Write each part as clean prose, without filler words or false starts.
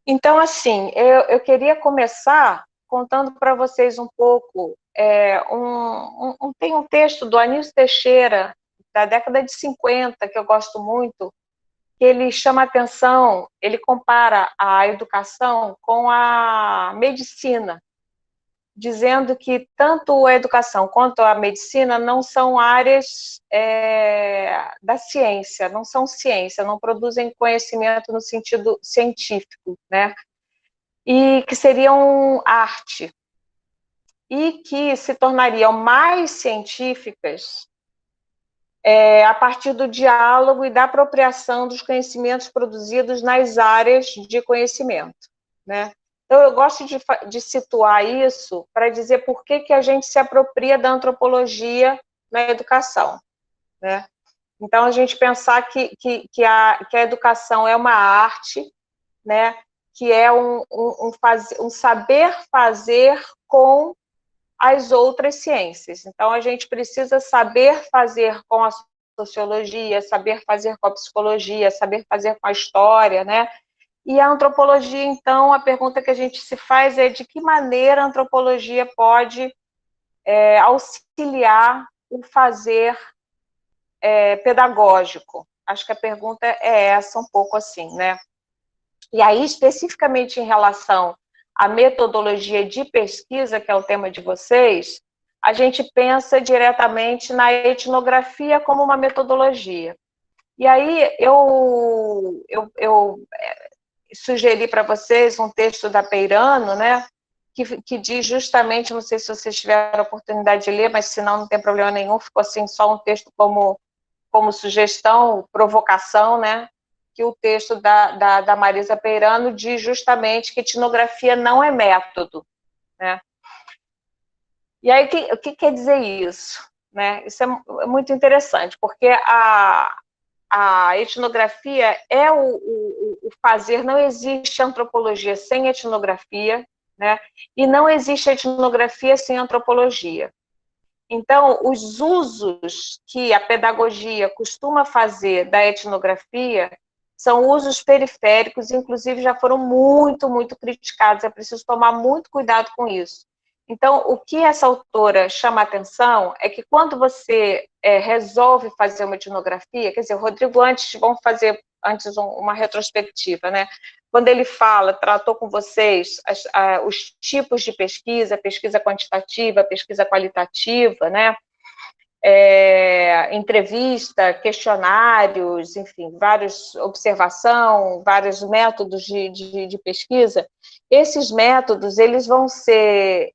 Então, assim, eu queria começar contando para vocês um pouco. Tem um texto do Anísio Teixeira, da década de 50, que eu gosto muito, que ele chama atenção, ele compara a educação com a medicina, dizendo que tanto a educação quanto a medicina não são áreas da ciência, não são ciência, não produzem conhecimento no sentido científico, né? E que seriam arte, e que se tornariam mais científicas a partir do diálogo e da apropriação dos conhecimentos produzidos nas áreas de conhecimento, né? Então, eu gosto de situar isso para dizer por que a gente se apropria da antropologia na educação, né? Então, a gente pensar que a educação é uma arte, né? Que é um saber fazer com as outras ciências. Então, a gente precisa saber fazer com a sociologia, saber fazer com a psicologia, saber fazer com a história, né? E a antropologia, então, a pergunta que a gente se faz é de que maneira a antropologia pode auxiliar o fazer pedagógico. Acho que a pergunta é essa, um pouco assim, né? E aí, especificamente em relação à metodologia de pesquisa, que é o tema de vocês, a gente pensa diretamente na etnografia como uma metodologia. E aí, eu sugeri para vocês um texto da Peirano, né, que diz justamente, não sei se vocês tiveram a oportunidade de ler, mas se não, não tem problema nenhum, ficou assim só um texto como sugestão, provocação, né, que o texto da Marisa Peirano diz justamente que etnografia não é método, né? E aí, o que quer dizer isso? Né? Isso é muito interessante, porque a etnografia é o fazer, não existe antropologia sem etnografia, né? E não existe etnografia sem antropologia. Então, os usos que a pedagogia costuma fazer da etnografia são usos periféricos, inclusive já foram muito criticados, é preciso tomar muito cuidado com isso. Então, o que essa autora chama a atenção é que quando você resolve fazer uma etnografia, quer dizer, o Rodrigo, vamos fazer antes uma retrospectiva, né? Quando ele tratou com vocês os tipos de pesquisa, pesquisa quantitativa, pesquisa qualitativa, né? Entrevista, questionários, enfim, vários métodos de pesquisa. Esses métodos, eles vão ser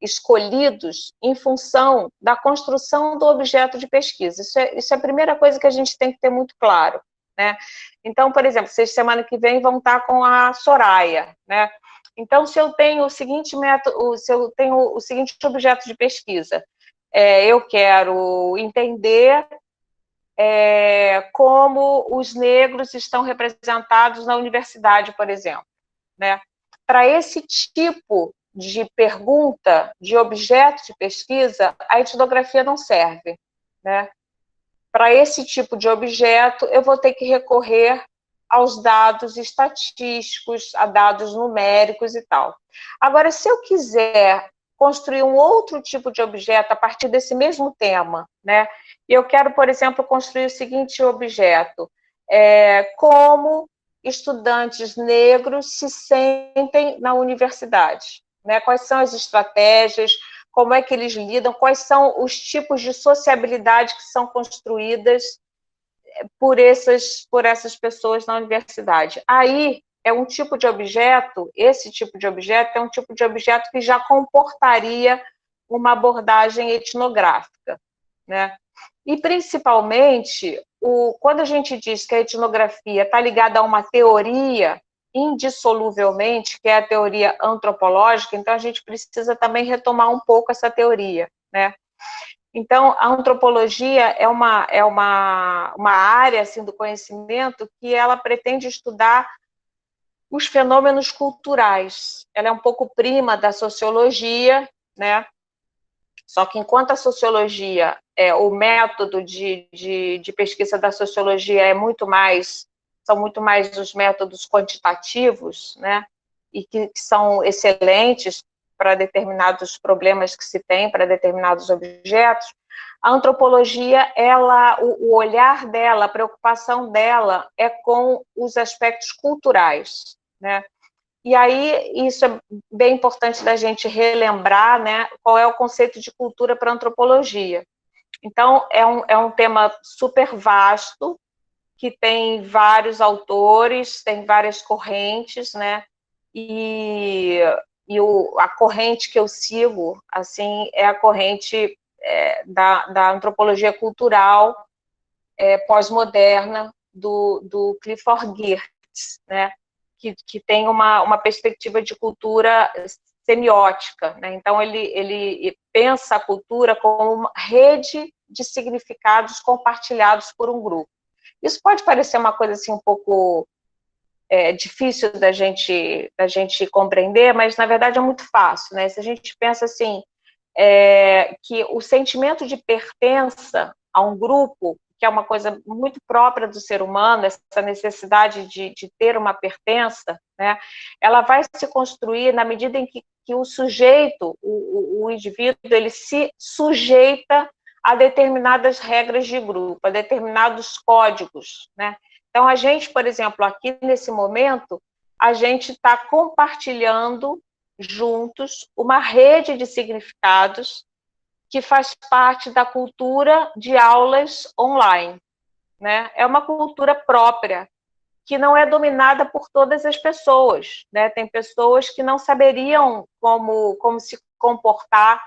escolhidos em função da construção do objeto de pesquisa. Isso é a primeira coisa que a gente tem que ter muito claro, né? Então, por exemplo, vocês semana que vem vão estar com a Soraya, né? Então, se eu tenho o seguinte método, se eu tenho o seguinte objeto de pesquisa, eu quero entender como os negros estão representados na universidade, por exemplo, né? Para esse tipo de pergunta, de objeto de pesquisa, a etnografia não serve, né? Para esse tipo de objeto, eu vou ter que recorrer aos dados estatísticos, a dados numéricos e tal. Agora, se eu quiser construir um outro tipo de objeto a partir desse mesmo tema, né? Eu quero, por exemplo, construir o seguinte objeto: como estudantes negros se sentem na universidade, né? Quais são as estratégias, como é que eles lidam, quais são os tipos de sociabilidade que são construídas por essas pessoas na universidade. Aí é um tipo de objeto, esse tipo de objeto é um tipo de objeto que já comportaria uma abordagem etnográfica, né? E, principalmente, quando a gente diz que a etnografia está ligada a uma teoria, indissoluvelmente, que é a teoria antropológica, então a gente precisa também retomar um pouco essa teoria, né? Então, a antropologia é uma área assim, do conhecimento que ela pretende estudar os fenômenos culturais. Ela é um pouco prima da sociologia, né? Só que enquanto a sociologia, o método de pesquisa da sociologia é muito mais são muito mais os métodos quantitativos, né, e que são excelentes para determinados problemas que se tem, para determinados objetos. A antropologia, o olhar dela, a preocupação dela é com os aspectos culturais, né? E aí, isso é bem importante da gente relembrar, né, qual é o conceito de cultura para a antropologia. Então, é um tema super vasto, que tem vários autores, tem várias correntes, né, e a corrente que eu sigo, assim, é a corrente da antropologia cultural pós-moderna do Clifford Geertz, né, que tem uma perspectiva de cultura semiótica, né? Então ele pensa a cultura como uma rede de significados compartilhados por um grupo. Isso pode parecer uma coisa assim um pouco difícil da gente compreender, mas na verdade é muito fácil, né? Se a gente pensa assim, que o sentimento de pertença a um grupo, que é uma coisa muito própria do ser humano, essa necessidade de ter uma pertença, né, ela vai se construir na medida em que o sujeito, o indivíduo, ele se sujeita a determinadas regras de grupo, a determinados códigos, né? Então, a gente, por exemplo, aqui nesse momento, a gente está compartilhando juntos uma rede de significados que faz parte da cultura de aulas online, né? É uma cultura própria, que não é dominada por todas as pessoas, né? Tem pessoas que não saberiam como se comportar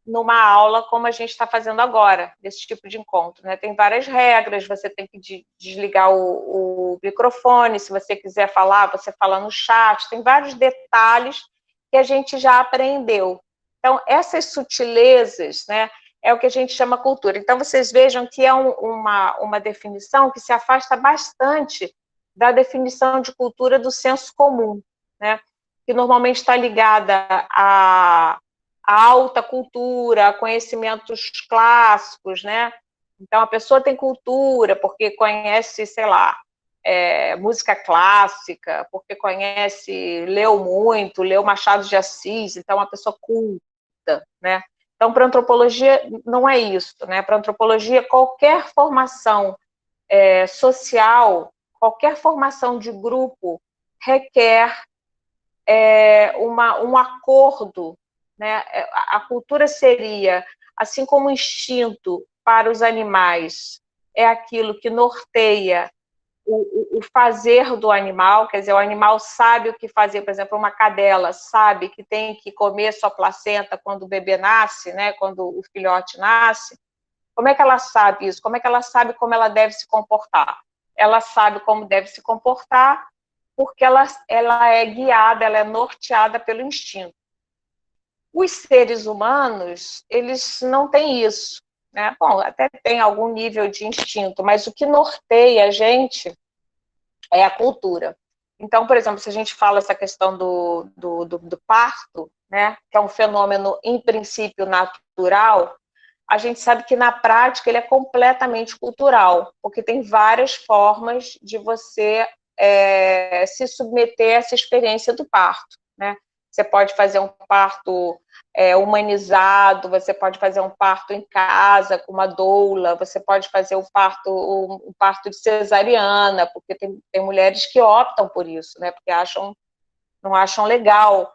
numa aula como a gente está fazendo agora, desse tipo de encontro, né? Tem várias regras, você tem que desligar o microfone, se você quiser falar, você fala no chat, tem vários detalhes que a gente já aprendeu. Então, essas sutilezas, né, é o que a gente chama cultura. Então, vocês vejam que é uma definição que se afasta bastante da definição de cultura do senso comum, né, que normalmente está ligada a alta cultura, a conhecimentos clássicos, né? Então, a pessoa tem cultura porque conhece, sei lá, música clássica, porque leu muito, leu Machado de Assis, então é uma pessoa culta, né? Então, para a antropologia, não é isso, né? Para a antropologia, qualquer formação social, qualquer formação de grupo requer um acordo, né? A cultura seria, assim como o instinto para os animais é aquilo que norteia o fazer do animal, quer dizer, o animal sabe o que fazer, por exemplo, uma cadela sabe que tem que comer sua placenta quando o bebê nasce, né? Quando o filhote nasce. Como é que ela sabe isso? Como é que ela sabe como ela deve se comportar? Ela sabe como deve se comportar porque ela é guiada, ela é norteada pelo instinto. Os seres humanos, eles não têm isso, né? Bom, até tem algum nível de instinto, mas o que norteia a gente é a cultura. Então, por exemplo, se a gente fala essa questão do parto, né, que é um fenômeno, em princípio, natural, a gente sabe que na prática ele é completamente cultural, porque tem várias formas de você se submeter a essa experiência do parto, né? Você pode fazer um parto humanizado, você pode fazer um parto em casa com uma doula, você pode fazer um parto de cesariana, porque tem mulheres que optam por isso, né? Porque não acham legal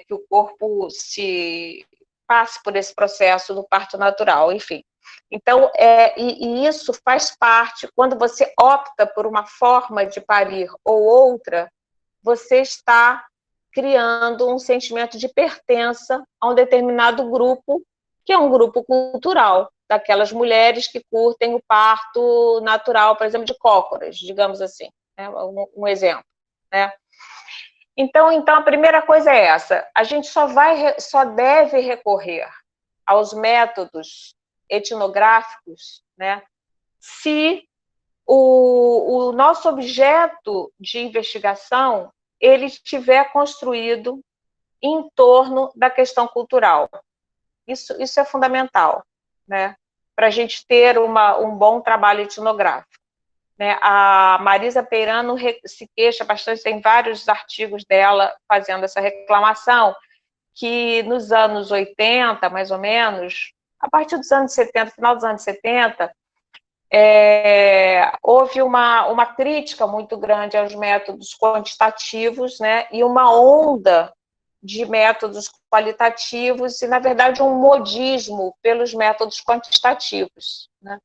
que o corpo se passe por esse processo do parto natural, enfim. Então, e isso faz parte, quando você opta por uma forma de parir ou outra, você está criando um sentimento de pertença a um determinado grupo, que é um grupo cultural, daquelas mulheres que curtem o parto natural, por exemplo, de cócoras, digamos assim, né? Um exemplo, né? Então, a primeira coisa é essa: a gente só deve recorrer aos métodos etnográficos, né, se o nosso objeto de investigação ele estiver construído em torno da questão cultural. Isso é fundamental, né, para a gente ter um bom trabalho etnográfico. né? A Marisa Peirano se queixa bastante, tem vários artigos dela fazendo essa reclamação, que nos anos 80, mais ou menos, a partir dos anos 70, final dos anos 70, houve uma crítica muito grande aos métodos quantitativos, né, e uma onda de métodos qualitativos e, na verdade, um modismo pelos métodos quantitativos, né?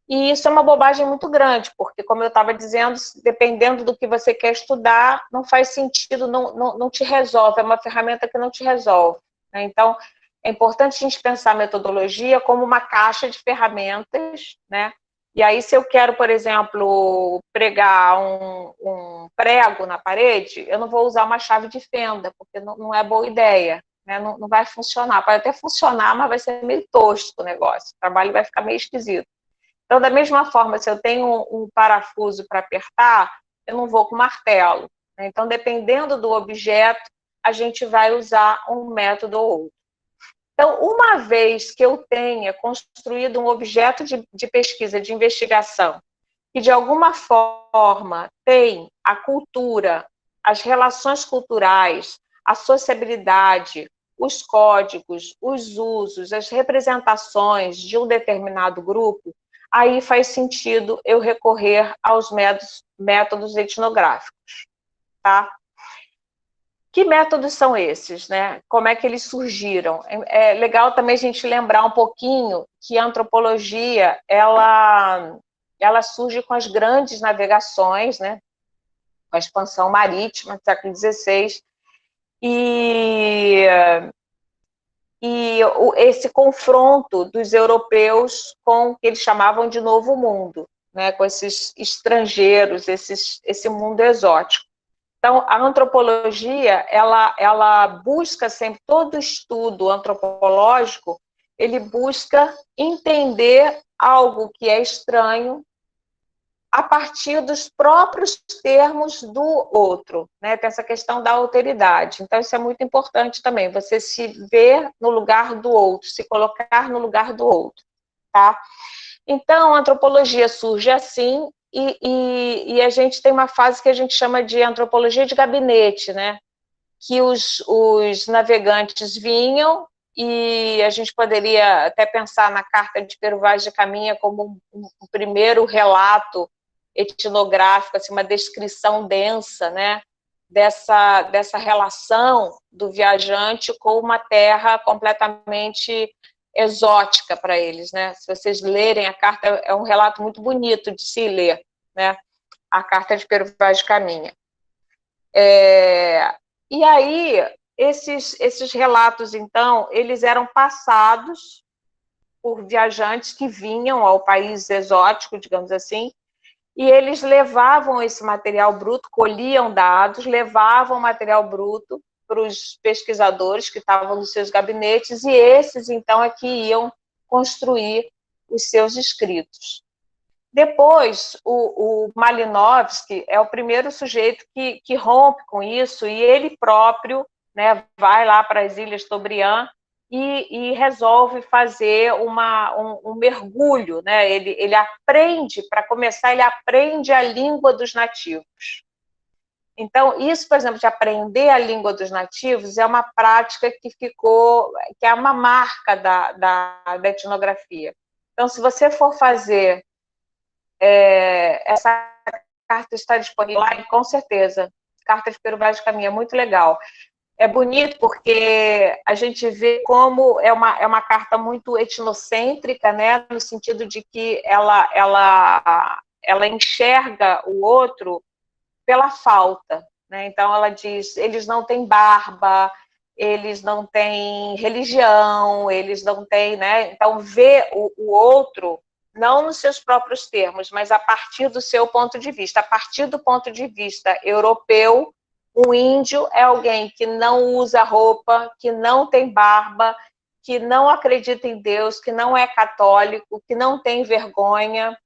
E isso é uma bobagem muito grande, porque, como eu estava dizendo, dependendo do que você quer estudar, não faz sentido, não te resolve, é uma ferramenta que não te resolve, né? Então, é importante a gente pensar a metodologia como uma caixa de ferramentas, né? E aí, se eu quero, por exemplo, pregar um prego na parede, eu não vou usar uma chave de fenda, porque não é boa ideia, né? Não vai funcionar. Pode até funcionar, mas vai ser meio tosco o negócio. O trabalho vai ficar meio esquisito. Então, da mesma forma, se eu tenho um parafuso para apertar, eu não vou com martelo, né? Então, dependendo do objeto, a gente vai usar um método ou outro. Então, uma vez que eu tenha construído um objeto de pesquisa, de investigação, que de alguma forma tem a cultura, as relações culturais, a sociabilidade, os códigos, os usos, as representações de um determinado grupo, aí faz sentido eu recorrer aos métodos etnográficos, tá? Que métodos são esses, né? Como é que eles surgiram? É legal também a gente lembrar um pouquinho que a antropologia, ela surge com as grandes navegações, né? Com a expansão marítima do século XVI, e esse confronto dos europeus com o que eles chamavam de Novo Mundo, né? Com esses estrangeiros, esse mundo exótico. Então, a antropologia, ela busca sempre, todo estudo antropológico, ele busca entender algo que é estranho a partir dos próprios termos do outro, né? Tem essa questão da alteridade. Então, isso é muito importante também, você se ver no lugar do outro, se colocar no lugar do outro, tá? Então, a antropologia surge assim, e a gente tem uma fase que a gente chama de antropologia de gabinete, né? Que os navegantes vinham, e a gente poderia até pensar na carta de Pero Vaz de Caminha como um primeiro relato etnográfico, assim, uma descrição densa, né? Dessa relação do viajante com uma terra completamente exótica para eles, né? Se vocês lerem a carta, é um relato muito bonito de se ler, né? A carta de Pero Vaz de Caminha. E aí, esses relatos, então, eles eram passados por viajantes que vinham ao país exótico, digamos assim, e eles levavam esse material bruto, colhiam dados, levavam material bruto para os pesquisadores que estavam nos seus gabinetes, e esses, então, é que iam construir os seus escritos. Depois, o Malinowski é o primeiro sujeito que rompe com isso, e ele próprio, né, vai lá para as Ilhas Tobriand e resolve fazer um mergulho, né? Ele aprende, para começar, ele aprende a língua dos nativos. Então, isso, por exemplo, de aprender a língua dos nativos é uma prática que ficou, que é uma marca da etnografia. Então, se você for fazer essa carta está disponível lá, com certeza. Carta de Pero Vaz de Caminha, muito legal. É bonito porque a gente vê como é uma carta muito etnocêntrica, né, no sentido de que ela enxerga o outro pela falta, né? Então ela diz, eles não têm barba, eles não têm religião, eles não têm, né? Então vê o outro não nos seus próprios termos, mas a partir do seu ponto de vista. A partir do ponto de vista europeu, um índio é alguém que não usa roupa, que não tem barba, que não acredita em Deus, que não é católico, que não tem vergonha.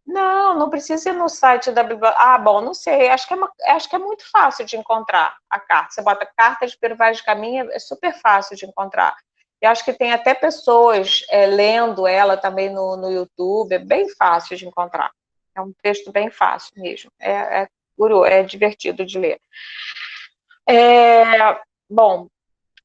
Não precisa ir no site da biblioteca. Ah, bom, não sei, acho que é muito fácil de encontrar a carta. Você bota carta de Pero Vaz de Caminha, é super fácil de encontrar. E acho que tem até pessoas lendo ela também no YouTube, é bem fácil de encontrar. É um texto bem fácil mesmo, é divertido de ler. Bom,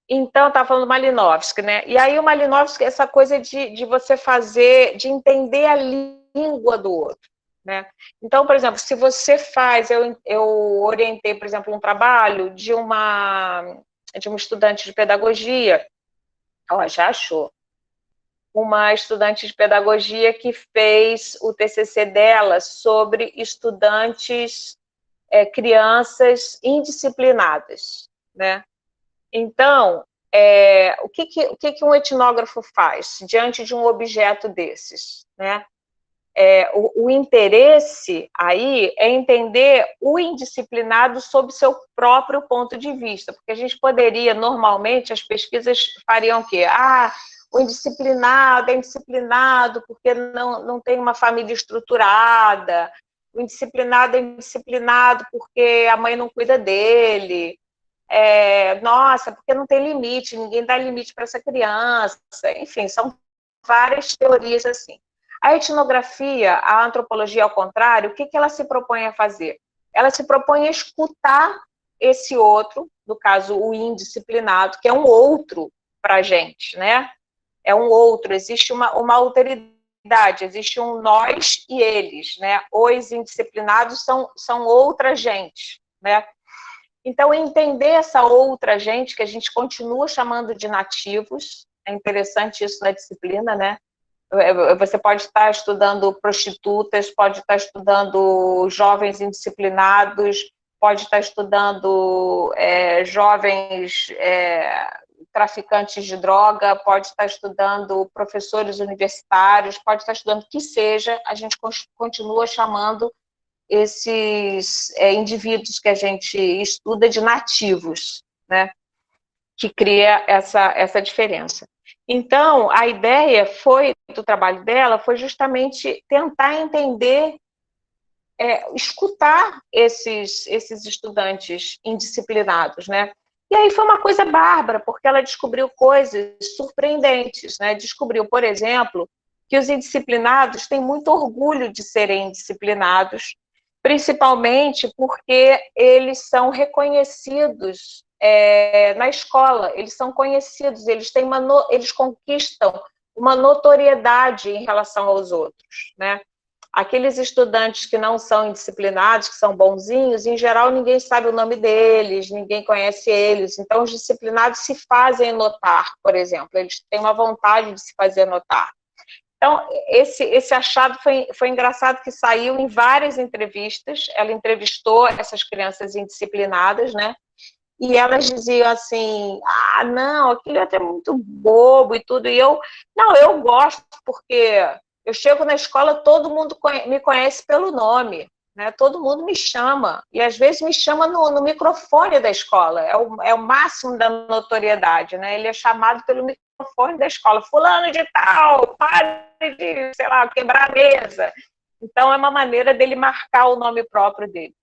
então, estava falando do Malinowski, né? E aí o Malinowski, essa coisa de você fazer, de entender a língua do outro, né? Então, por exemplo, se você faz, eu orientei, por exemplo, um trabalho de uma estudante de pedagogia, ó, já achou, uma estudante de pedagogia que fez o TCC dela sobre estudantes, crianças indisciplinadas, né? Então, o que um etnógrafo faz diante de um objeto desses, né? O interesse aí é entender o indisciplinado sob seu próprio ponto de vista, porque a gente poderia, normalmente, as pesquisas fariam o quê? O indisciplinado é indisciplinado porque não tem uma família estruturada, o indisciplinado é indisciplinado porque a mãe não cuida dele, nossa, porque não tem limite, ninguém dá limite para essa criança, enfim, são várias teorias assim. A etnografia, a antropologia, ao contrário, o que ela se propõe a fazer? Ela se propõe a escutar esse outro, no caso, o indisciplinado, que é um outro para a gente, né? É um outro, existe uma alteridade, existe um nós e eles, né? Os indisciplinados são outra gente, né? Então, entender essa outra gente, que a gente continua chamando de nativos, é interessante isso na disciplina, né? Você pode estar estudando prostitutas, pode estar estudando jovens indisciplinados, pode estar estudando jovens traficantes de droga, pode estar estudando professores universitários, pode estar estudando o que seja, a gente continua chamando esses indivíduos que a gente estuda de nativos, né? Que cria essa diferença. Então, a ideia do trabalho dela foi justamente tentar entender, escutar esses estudantes indisciplinados, né? E aí foi uma coisa bárbara, porque ela descobriu coisas surpreendentes, né? Descobriu, por exemplo, que os indisciplinados têm muito orgulho de serem indisciplinados, principalmente porque eles são reconhecidos na escola, eles são conhecidos, eles conquistam uma notoriedade em relação aos outros, né? Aqueles estudantes que não são indisciplinados, que são bonzinhos, em geral ninguém sabe o nome deles, ninguém conhece eles, então os disciplinados se fazem notar, por exemplo, eles têm uma vontade de se fazer notar. Então, esse achado foi engraçado, que saiu em várias entrevistas, ela entrevistou essas crianças indisciplinadas, né? E elas diziam assim, não, aquilo é até muito bobo e tudo, e eu gosto, porque eu chego na escola, todo mundo me conhece pelo nome, né? Todo mundo me chama, e às vezes me chama no microfone da escola, é o máximo da notoriedade, né? Ele é chamado pelo microfone da escola, fulano de tal, pare de, sei lá, quebrar a mesa. Então, é uma maneira dele marcar o nome próprio dele.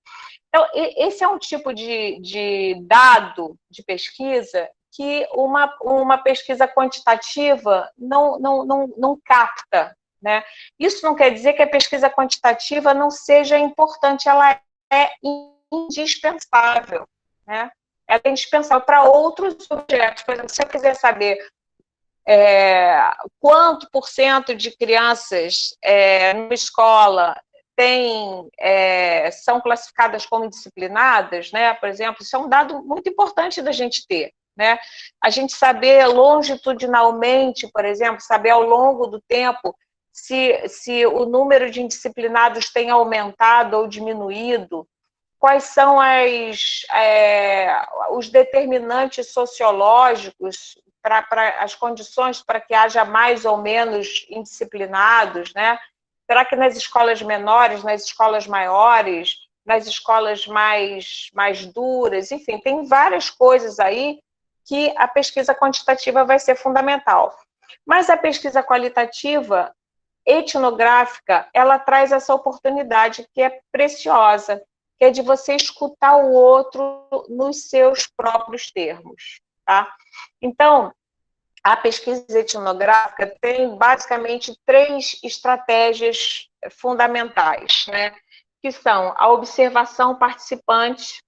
Então, esse é um tipo de dado de pesquisa que uma pesquisa quantitativa não capta, né? Isso não quer dizer que a pesquisa quantitativa não seja importante, ela é indispensável, né? Ela é indispensável para outros objetos. Por exemplo, se eu quiser saber quanto por cento de crianças numa escola são classificadas como indisciplinadas, né? Por exemplo, isso é um dado muito importante da gente ter, né? A gente saber longitudinalmente, por exemplo, saber ao longo do tempo se o número de indisciplinados tem aumentado ou diminuído, quais são os determinantes sociológicos para as condições para que haja mais ou menos indisciplinados, né? Será que nas escolas menores, nas escolas maiores, nas escolas mais duras, enfim, tem várias coisas aí que a pesquisa quantitativa vai ser fundamental. Mas a pesquisa qualitativa, etnográfica, ela traz essa oportunidade que é preciosa, que é de você escutar o outro nos seus próprios termos, tá? Então, a pesquisa etnográfica tem basicamente 3 estratégias fundamentais, né? Que são a observação participante,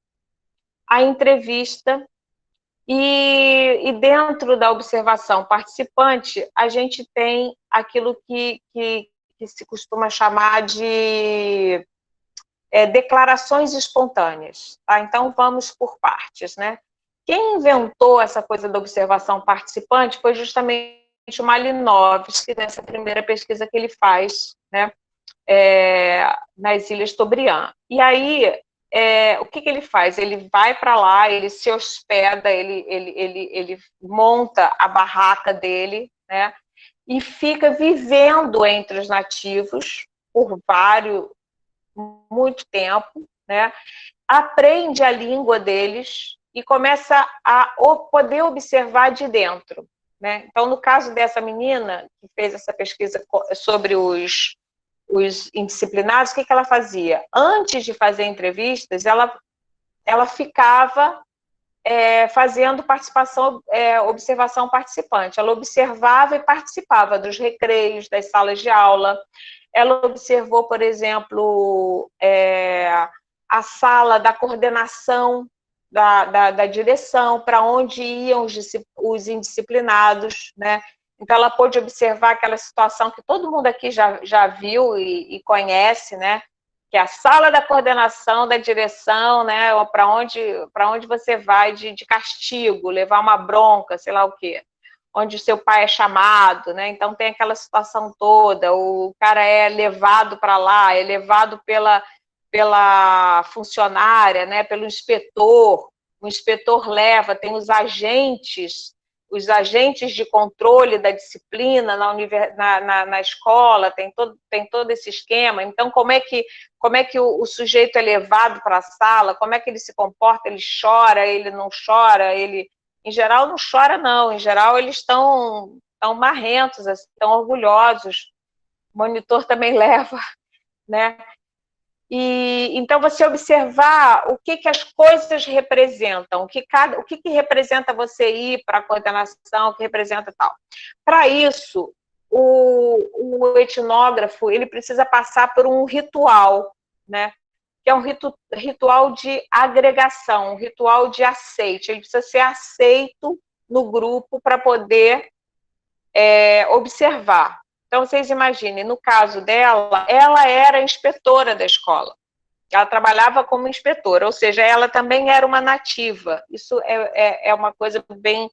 a entrevista, e dentro da observação participante, a gente tem aquilo que se costuma chamar de declarações espontâneas. Tá? Então, vamos por partes, né? Quem inventou essa coisa da observação participante foi justamente o Malinowski, nessa primeira pesquisa que ele faz, né? Nas Ilhas Tobriand. E aí, o que ele faz? Ele vai para lá, ele se hospeda, ele monta a barraca dele, né? E fica vivendo entre os nativos por muito tempo, né? Aprende a língua deles e começa a poder observar de dentro, né? Então, no caso dessa menina que fez essa pesquisa sobre os indisciplinados, o que ela fazia? Antes de fazer entrevistas, ela ficava fazendo observação participante. Ela observava e participava dos recreios, das salas de aula. Ela observou, por exemplo, a sala da coordenação da direção, para onde iam os indisciplinados, né? Então, ela pôde observar aquela situação que todo mundo aqui já viu e conhece, né? Que é a sala da coordenação, da direção, né? Para onde você vai de castigo, levar uma bronca, sei lá o quê. Onde o seu pai é chamado, né? Então, tem aquela situação toda, o cara é levado para lá, é levado pela funcionária, né? Pelo inspetor, o inspetor leva, tem os agentes de controle da disciplina na escola, tem todo esse esquema. Então, como é que o sujeito é levado para a sala, como é que ele se comporta, ele chora, ele não chora, em geral, não chora, não, em geral, eles estão marrentos, estão orgulhosos, o monitor também leva, né? E então você observar o que as coisas representam, o que representa você ir para a coordenação, o que representa tal. Para isso, o etnógrafo ele precisa passar por um ritual, né? Que é um ritual de agregação, um ritual de aceite. Ele precisa ser aceito no grupo para poder observar. Então, vocês imaginem, no caso dela, ela era inspetora da escola. Ela trabalhava como inspetora, ou seja, ela também era uma nativa. Isso é uma coisa bem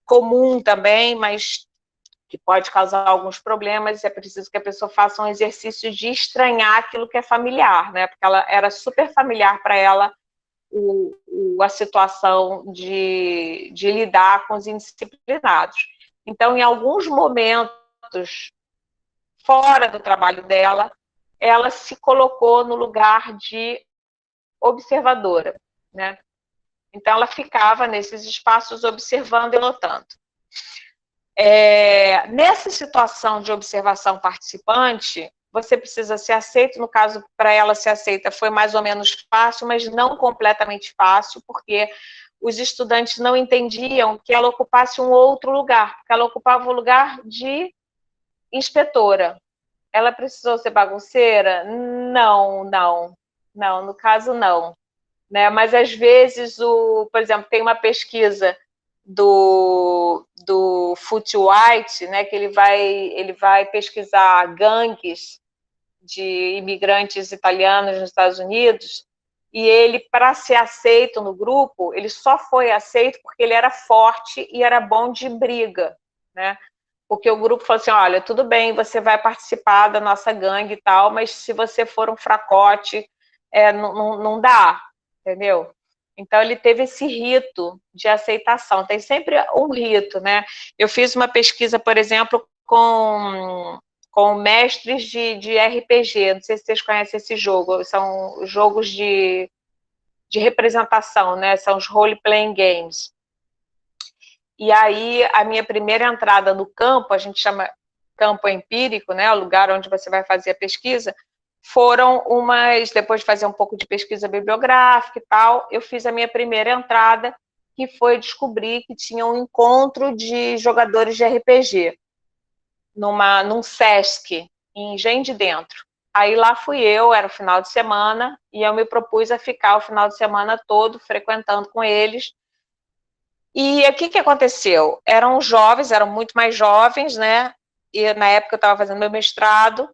comum também, mas que pode causar alguns problemas. É preciso que a pessoa faça um exercício de estranhar aquilo que é familiar, né? Porque ela era super familiar para ela a situação de lidar com os indisciplinados. Então, em alguns momentos fora do trabalho dela, ela se colocou no lugar de observadora, né? Então, ela ficava nesses espaços observando e notando. Nessa situação de observação participante, você precisa ser aceito, no caso, para ela ser aceita foi mais ou menos fácil, mas não completamente fácil, porque os estudantes não entendiam que ela ocupasse um outro lugar, porque ela ocupava o lugar de inspetora. Ela precisou ser bagunceira? Não, no caso não. Né? Mas às vezes, por exemplo, tem uma pesquisa do Foote White, né, que ele vai pesquisar gangues de imigrantes italianos nos Estados Unidos, e ele, para ser aceito no grupo, ele só foi aceito porque ele era forte e era bom de briga, né? Porque o grupo falou assim, olha, tudo bem, você vai participar da nossa gangue e tal, mas se você for um fracote, não dá, entendeu? Então, ele teve esse rito de aceitação. Tem sempre um rito, né? Eu fiz uma pesquisa, por exemplo, com mestres de RPG. Não sei se vocês conhecem esse jogo. São jogos de representação, né? São os role-playing games. E aí, a minha primeira entrada no campo, a gente chama campo empírico, né? O lugar onde você vai fazer a pesquisa, foram depois de fazer um pouco de pesquisa bibliográfica e tal, eu fiz a minha primeira entrada, que foi descobrir que tinha um encontro de jogadores de RPG num SESC, em Engenho de Dentro. Aí lá fui eu, era o final de semana, e eu me propus a ficar o final de semana todo frequentando com eles. E o que aconteceu? Eram jovens, eram muito mais jovens, né? E na época eu estava fazendo meu mestrado,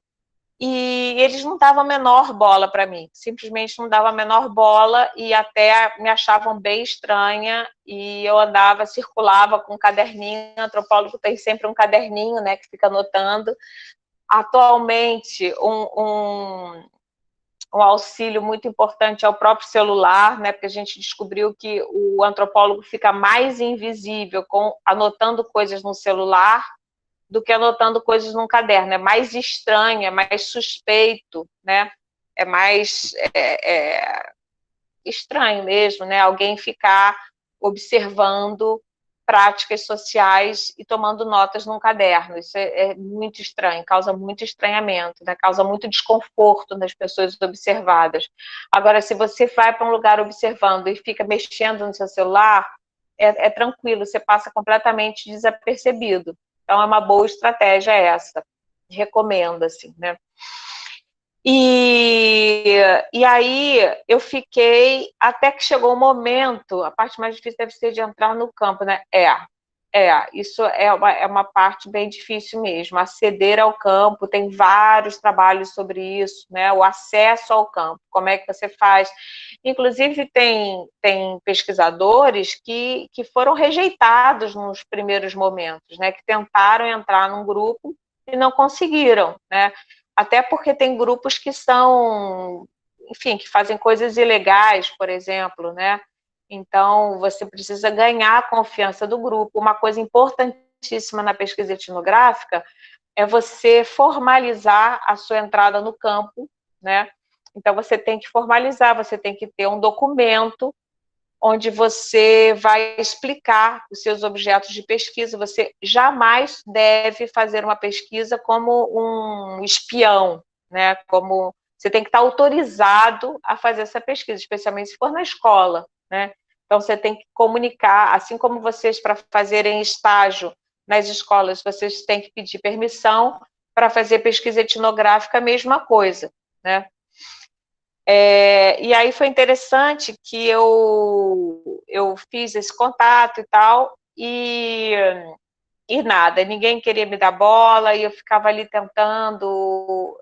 e eles não davam a menor bola para mim, simplesmente não davam a menor bola e até me achavam bem estranha, e eu andava, circulava com um caderninho, antropólogo tem sempre um caderninho, né, que fica anotando. Atualmente, um auxílio muito importante é o próprio celular, né, porque a gente descobriu que o antropólogo fica mais invisível anotando coisas no celular do que anotando coisas num caderno. É mais estranho, é mais suspeito, né? É mais estranho mesmo, né? Alguém ficar observando práticas sociais e tomando notas num caderno. Isso é muito estranho, causa muito estranhamento, né? Causa muito desconforto nas pessoas observadas. Agora, se você vai para um lugar observando e fica mexendo no seu celular, é tranquilo, você passa completamente desapercebido. Então, é uma boa estratégia essa. Recomendo, assim, né? E aí eu fiquei até que chegou o momento, a parte mais difícil deve ser de entrar no campo, né? Isso é uma parte bem difícil mesmo, aceder ao campo, tem vários trabalhos sobre isso, né? O acesso ao campo, como é que você faz. Inclusive, tem pesquisadores que foram rejeitados nos primeiros momentos, né? Que tentaram entrar num grupo e não conseguiram, né? Até porque tem grupos que são, enfim, que fazem coisas ilegais, por exemplo, né? Então, você precisa ganhar a confiança do grupo. Uma coisa importantíssima na pesquisa etnográfica é você formalizar a sua entrada no campo, né? Então, você tem que formalizar, você tem que ter um documento onde você vai explicar os seus objetos de pesquisa. Você jamais deve fazer uma pesquisa como um espião, né? Como você tem que estar autorizado a fazer essa pesquisa, especialmente se for na escola, né? Então você tem que comunicar, assim como vocês para fazerem estágio nas escolas, vocês têm que pedir permissão para fazer pesquisa etnográfica, a mesma coisa, né? E aí foi interessante que eu fiz esse contato e tal, e nada, ninguém queria me dar bola, e eu ficava ali tentando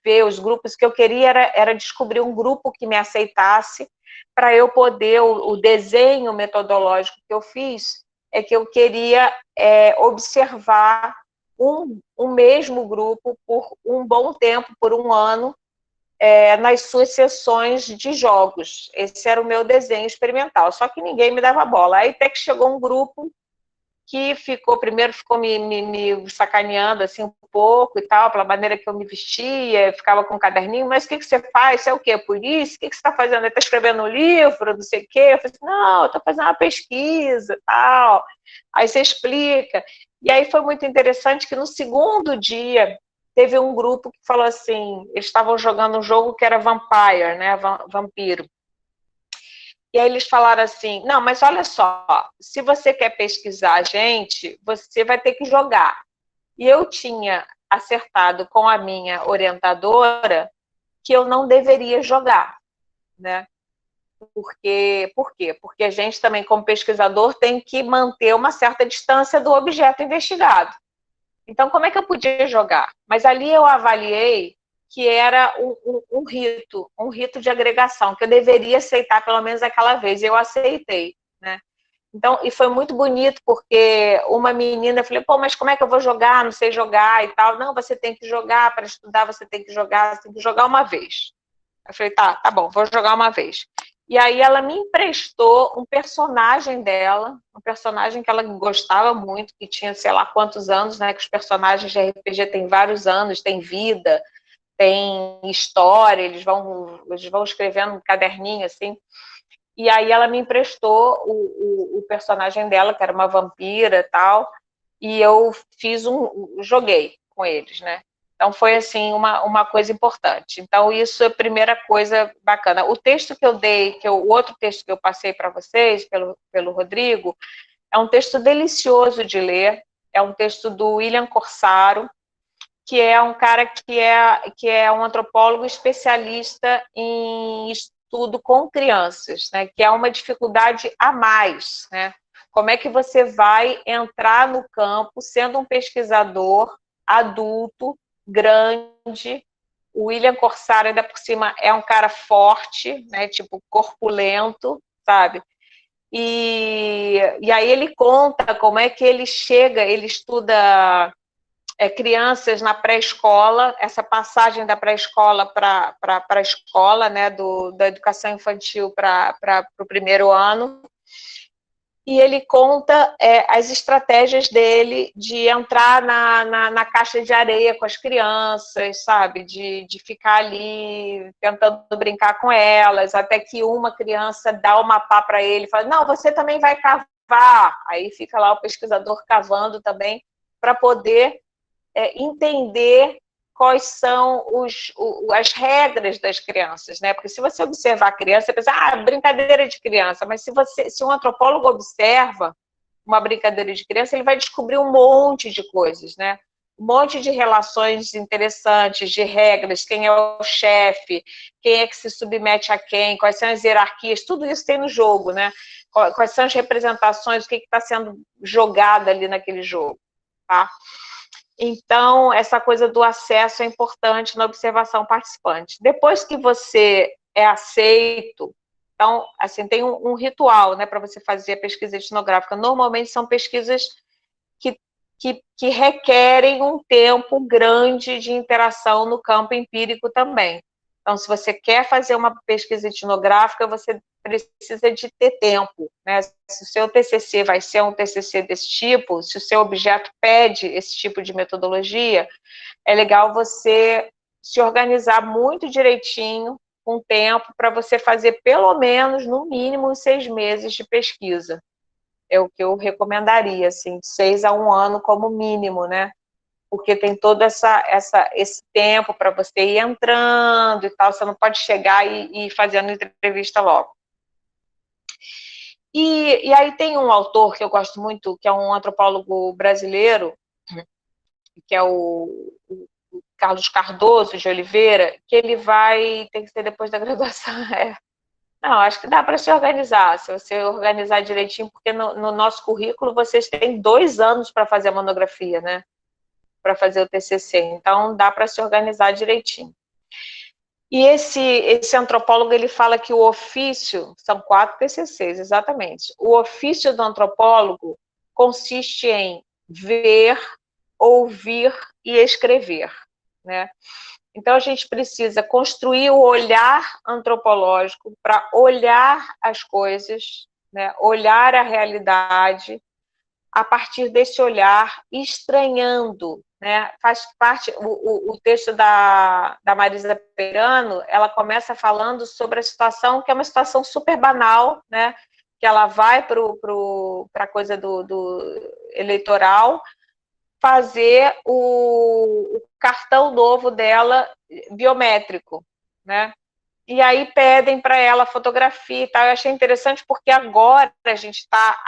ver os grupos. Que eu queria era descobrir um grupo que me aceitasse, para eu poder, o desenho metodológico que eu fiz, é que eu queria observar um mesmo grupo por um bom tempo, por um ano, nas suas sessões de jogos. Esse era o meu desenho experimental, só que ninguém me dava bola. Aí até que chegou um grupo que primeiro ficou me sacaneando assim um pouco e tal, pela maneira que eu me vestia, ficava com um caderninho, mas o que você faz? Você é o quê? Polícia? O que você está fazendo? Está escrevendo um livro, não sei o quê? Eu falei assim, não, eu estou fazendo uma pesquisa e tal. Aí você explica. E aí foi muito interessante que no segundo dia teve um grupo que falou assim, eles estavam jogando um jogo que era Vampire, né? Vampiro. E aí eles falaram assim, não, mas olha só, se você quer pesquisar a gente, você vai ter que jogar. E eu tinha acertado com a minha orientadora que eu não deveria jogar, né? Por quê? Porque a gente também, como pesquisador, tem que manter uma certa distância do objeto investigado. Então, como é que eu podia jogar? Mas ali eu avaliei que era um rito de agregação, que eu deveria aceitar pelo menos aquela vez, e eu aceitei, né? Então, e foi muito bonito, porque uma menina, eu falei, pô, mas como é que eu vou jogar? Não sei jogar e tal. Não, você tem que jogar, para estudar você tem que jogar, você tem que jogar uma vez. Eu falei, tá bom, vou jogar uma vez. E aí ela me emprestou um personagem dela, um personagem que ela gostava muito, que tinha sei lá quantos anos, né? Que os personagens de RPG têm vários anos, tem vida, tem história, eles vão escrevendo um caderninho assim. E aí ela me emprestou o personagem dela, que era uma vampira e tal, e eu joguei com eles, né? Então foi assim uma coisa importante. Então isso é a primeira coisa bacana. O texto que eu dei, o outro texto que eu passei para vocês pelo Rodrigo, é um texto delicioso de ler. É um texto do William Corsaro, que é um cara que é um antropólogo especialista em estudo com crianças, né? Que é uma dificuldade a mais, né? Como é que você vai entrar no campo sendo um pesquisador adulto, grande? O William Corsaro, ainda por cima, é um cara forte, né? Tipo, corpulento, sabe? E aí ele conta como é que ele chega, ele estuda crianças na pré-escola, essa passagem da pré-escola para a escola, né, da educação infantil para o primeiro ano, e ele conta as estratégias dele de entrar na caixa de areia com as crianças, sabe, de ficar ali tentando brincar com elas, até que uma criança dá uma pá para ele e fala, não, você também vai cavar, aí fica lá o pesquisador cavando também, para poder entender quais são as regras das crianças, né? Porque se você observar a criança, você pensa, brincadeira de criança, mas se um antropólogo observa uma brincadeira de criança, ele vai descobrir um monte de coisas, né? Um monte de relações interessantes, de regras, quem é o chefe, quem é que se submete a quem, quais são as hierarquias, tudo isso tem no jogo, né? Quais são as representações, o que está sendo jogado ali naquele jogo, tá? Então, essa coisa do acesso é importante na observação participante. Depois que você é aceito, então, assim, tem um ritual, né, para você fazer a pesquisa etnográfica. Normalmente são pesquisas que requerem um tempo grande de interação no campo empírico também. Então, se você quer fazer uma pesquisa etnográfica, você precisa de ter tempo, né? Se o seu TCC vai ser um TCC desse tipo, se o seu objeto pede esse tipo de metodologia, é legal você se organizar muito direitinho, com tempo, para você fazer pelo menos, no mínimo, 6 meses de pesquisa. É o que eu recomendaria, assim, de 6 a 1 ano como mínimo, né? Porque tem todo esse tempo para você ir entrando e tal, você não pode chegar e ir fazendo entrevista logo. E aí tem um autor que eu gosto muito, que é um antropólogo brasileiro, que é o Carlos Cardoso de Oliveira, que ele tem que ser depois da graduação. Não, acho que dá para se organizar, se você organizar direitinho, porque no nosso currículo vocês têm 2 anos para fazer a monografia, né? Para fazer o TCC, então dá para se organizar direitinho. E esse antropólogo, ele fala que o ofício, são 4 TCCs, exatamente, o ofício do antropólogo consiste em ver, ouvir e escrever, né? Então, a gente precisa construir o olhar antropológico para olhar as coisas, né? Olhar a realidade, a partir desse olhar, estranhando, né? Faz parte, o texto da Marisa Peirano, ela começa falando sobre a situação, que é uma situação super banal, né? Que ela vai para a coisa do eleitoral, fazer o cartão novo dela biométrico, né? E aí pedem para ela fotografia e tal. Eu achei interessante porque agora a gente está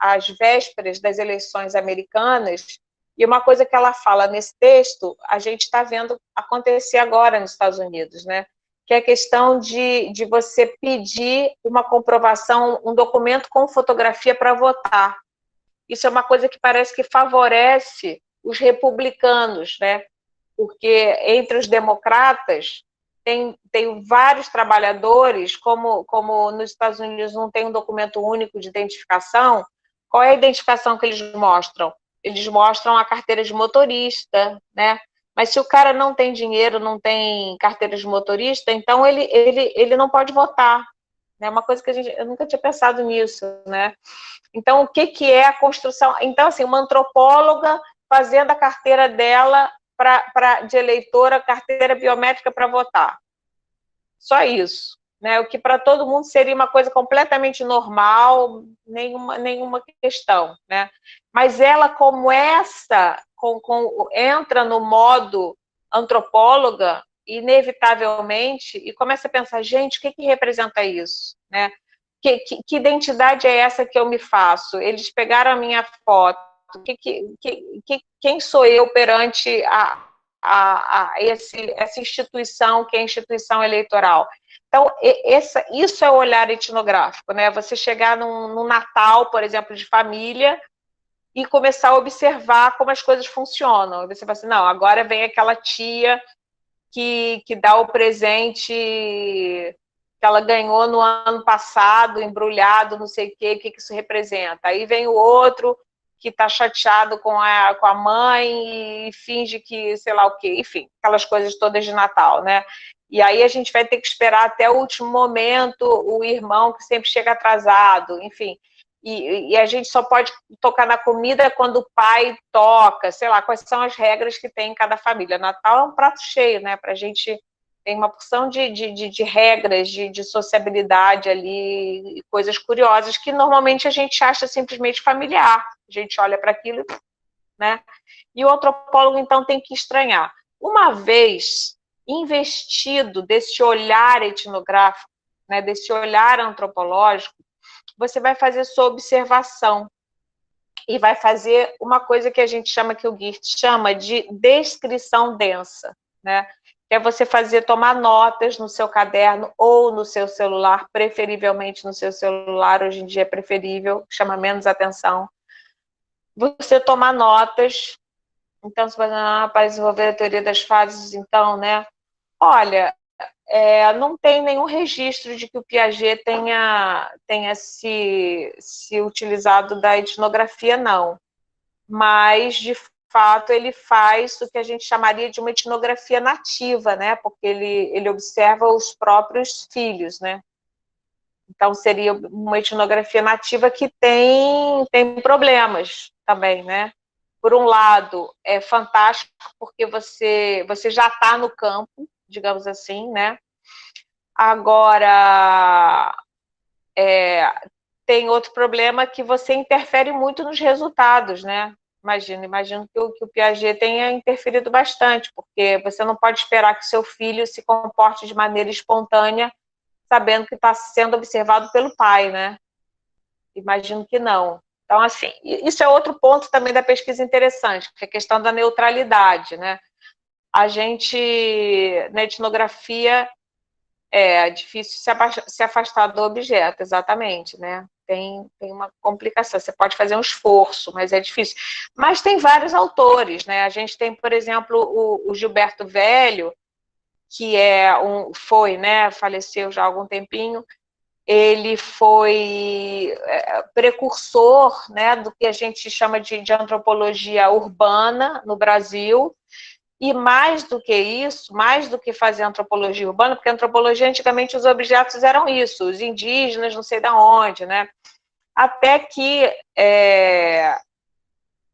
às vésperas das eleições americanas e uma coisa que ela fala nesse texto, a gente está vendo acontecer agora nos Estados Unidos, né? Que é a questão de você pedir uma comprovação, um documento com fotografia para votar. Isso é uma coisa que parece que favorece os republicanos, né? Porque entre os democratas tem vários trabalhadores, como nos Estados Unidos não tem um documento único de identificação, qual é a identificação que eles mostram? Eles mostram a carteira de motorista, né? Mas se o cara não tem dinheiro, não tem carteira de motorista, então ele não pode votar. É uma coisa que eu nunca tinha pensado nisso, né? Então, o que é a construção? Então, assim, uma antropóloga fazendo a carteira dela de eleitora, carteira biométrica para votar. Só isso. Né? O que para todo mundo seria uma coisa completamente normal, nenhuma questão. Né? Mas ela, como entra no modo antropóloga, inevitavelmente, e começa a pensar, gente, o que representa isso? Né? Que identidade é essa que eu me faço? Eles pegaram a minha foto, quem sou eu perante essa instituição que é a instituição eleitoral. Então, isso é o olhar etnográfico, né? Você chegar num Natal, por exemplo, de família, e começar a observar como as coisas funcionam. Você fala assim, não, agora vem aquela tia que dá o presente que ela ganhou no ano passado, embrulhado, não sei o que isso representa. Aí vem o outro que está chateado com a mãe e finge que sei lá o quê. Enfim, aquelas coisas todas de Natal, né? E aí a gente vai ter que esperar até o último momento o irmão que sempre chega atrasado, enfim. E a gente só pode tocar na comida quando o pai toca, sei lá, quais são as regras que tem em cada família. Natal é um prato cheio, né? Para a gente tem uma porção de regras, de sociabilidade ali, coisas curiosas que normalmente a gente acha simplesmente familiar. A gente olha para aquilo, né? E o antropólogo, então, tem que estranhar. Uma vez investido desse olhar etnográfico, né, desse olhar antropológico, você vai fazer sua observação e vai fazer uma coisa que a gente chama, que o Geert chama de descrição densa, né? Que é você tomar notas no seu caderno ou no seu celular, preferivelmente no seu celular, hoje em dia é preferível, chama menos atenção. Você tomar notas, então você vai para desenvolver a teoria das fases, então, né? Olha, não tem nenhum registro de que o Piaget tenha se utilizado da etnografia, não. Mas, de fato, ele faz o que a gente chamaria de uma etnografia nativa, né? Porque ele observa os próprios filhos, né? Então, seria uma etnografia nativa que tem problemas também, né? Por um lado, é fantástico porque você já está no campo, digamos assim, né? Agora, tem outro problema que você interfere muito nos resultados, né? Imagino que o Piaget tenha interferido bastante, porque você não pode esperar que seu filho se comporte de maneira espontânea, sabendo que está sendo observado pelo pai, né? Imagino que não. Então, assim, isso é outro ponto também da pesquisa interessante, que é a questão da neutralidade, né? A gente, na etnografia, é difícil se afastar do objeto, exatamente, né? Tem uma complicação. Você pode fazer um esforço, mas é difícil. Mas tem vários autores, né? A gente tem, por exemplo, o Gilberto Velho, que foi, né? Faleceu já há algum tempinho. Ele foi precursor, né, do que a gente chama de antropologia urbana no Brasil. E mais do que isso, mais do que fazer antropologia urbana, porque a antropologia, antigamente, os objetos eram isso, os indígenas, não sei de onde, né? Até que,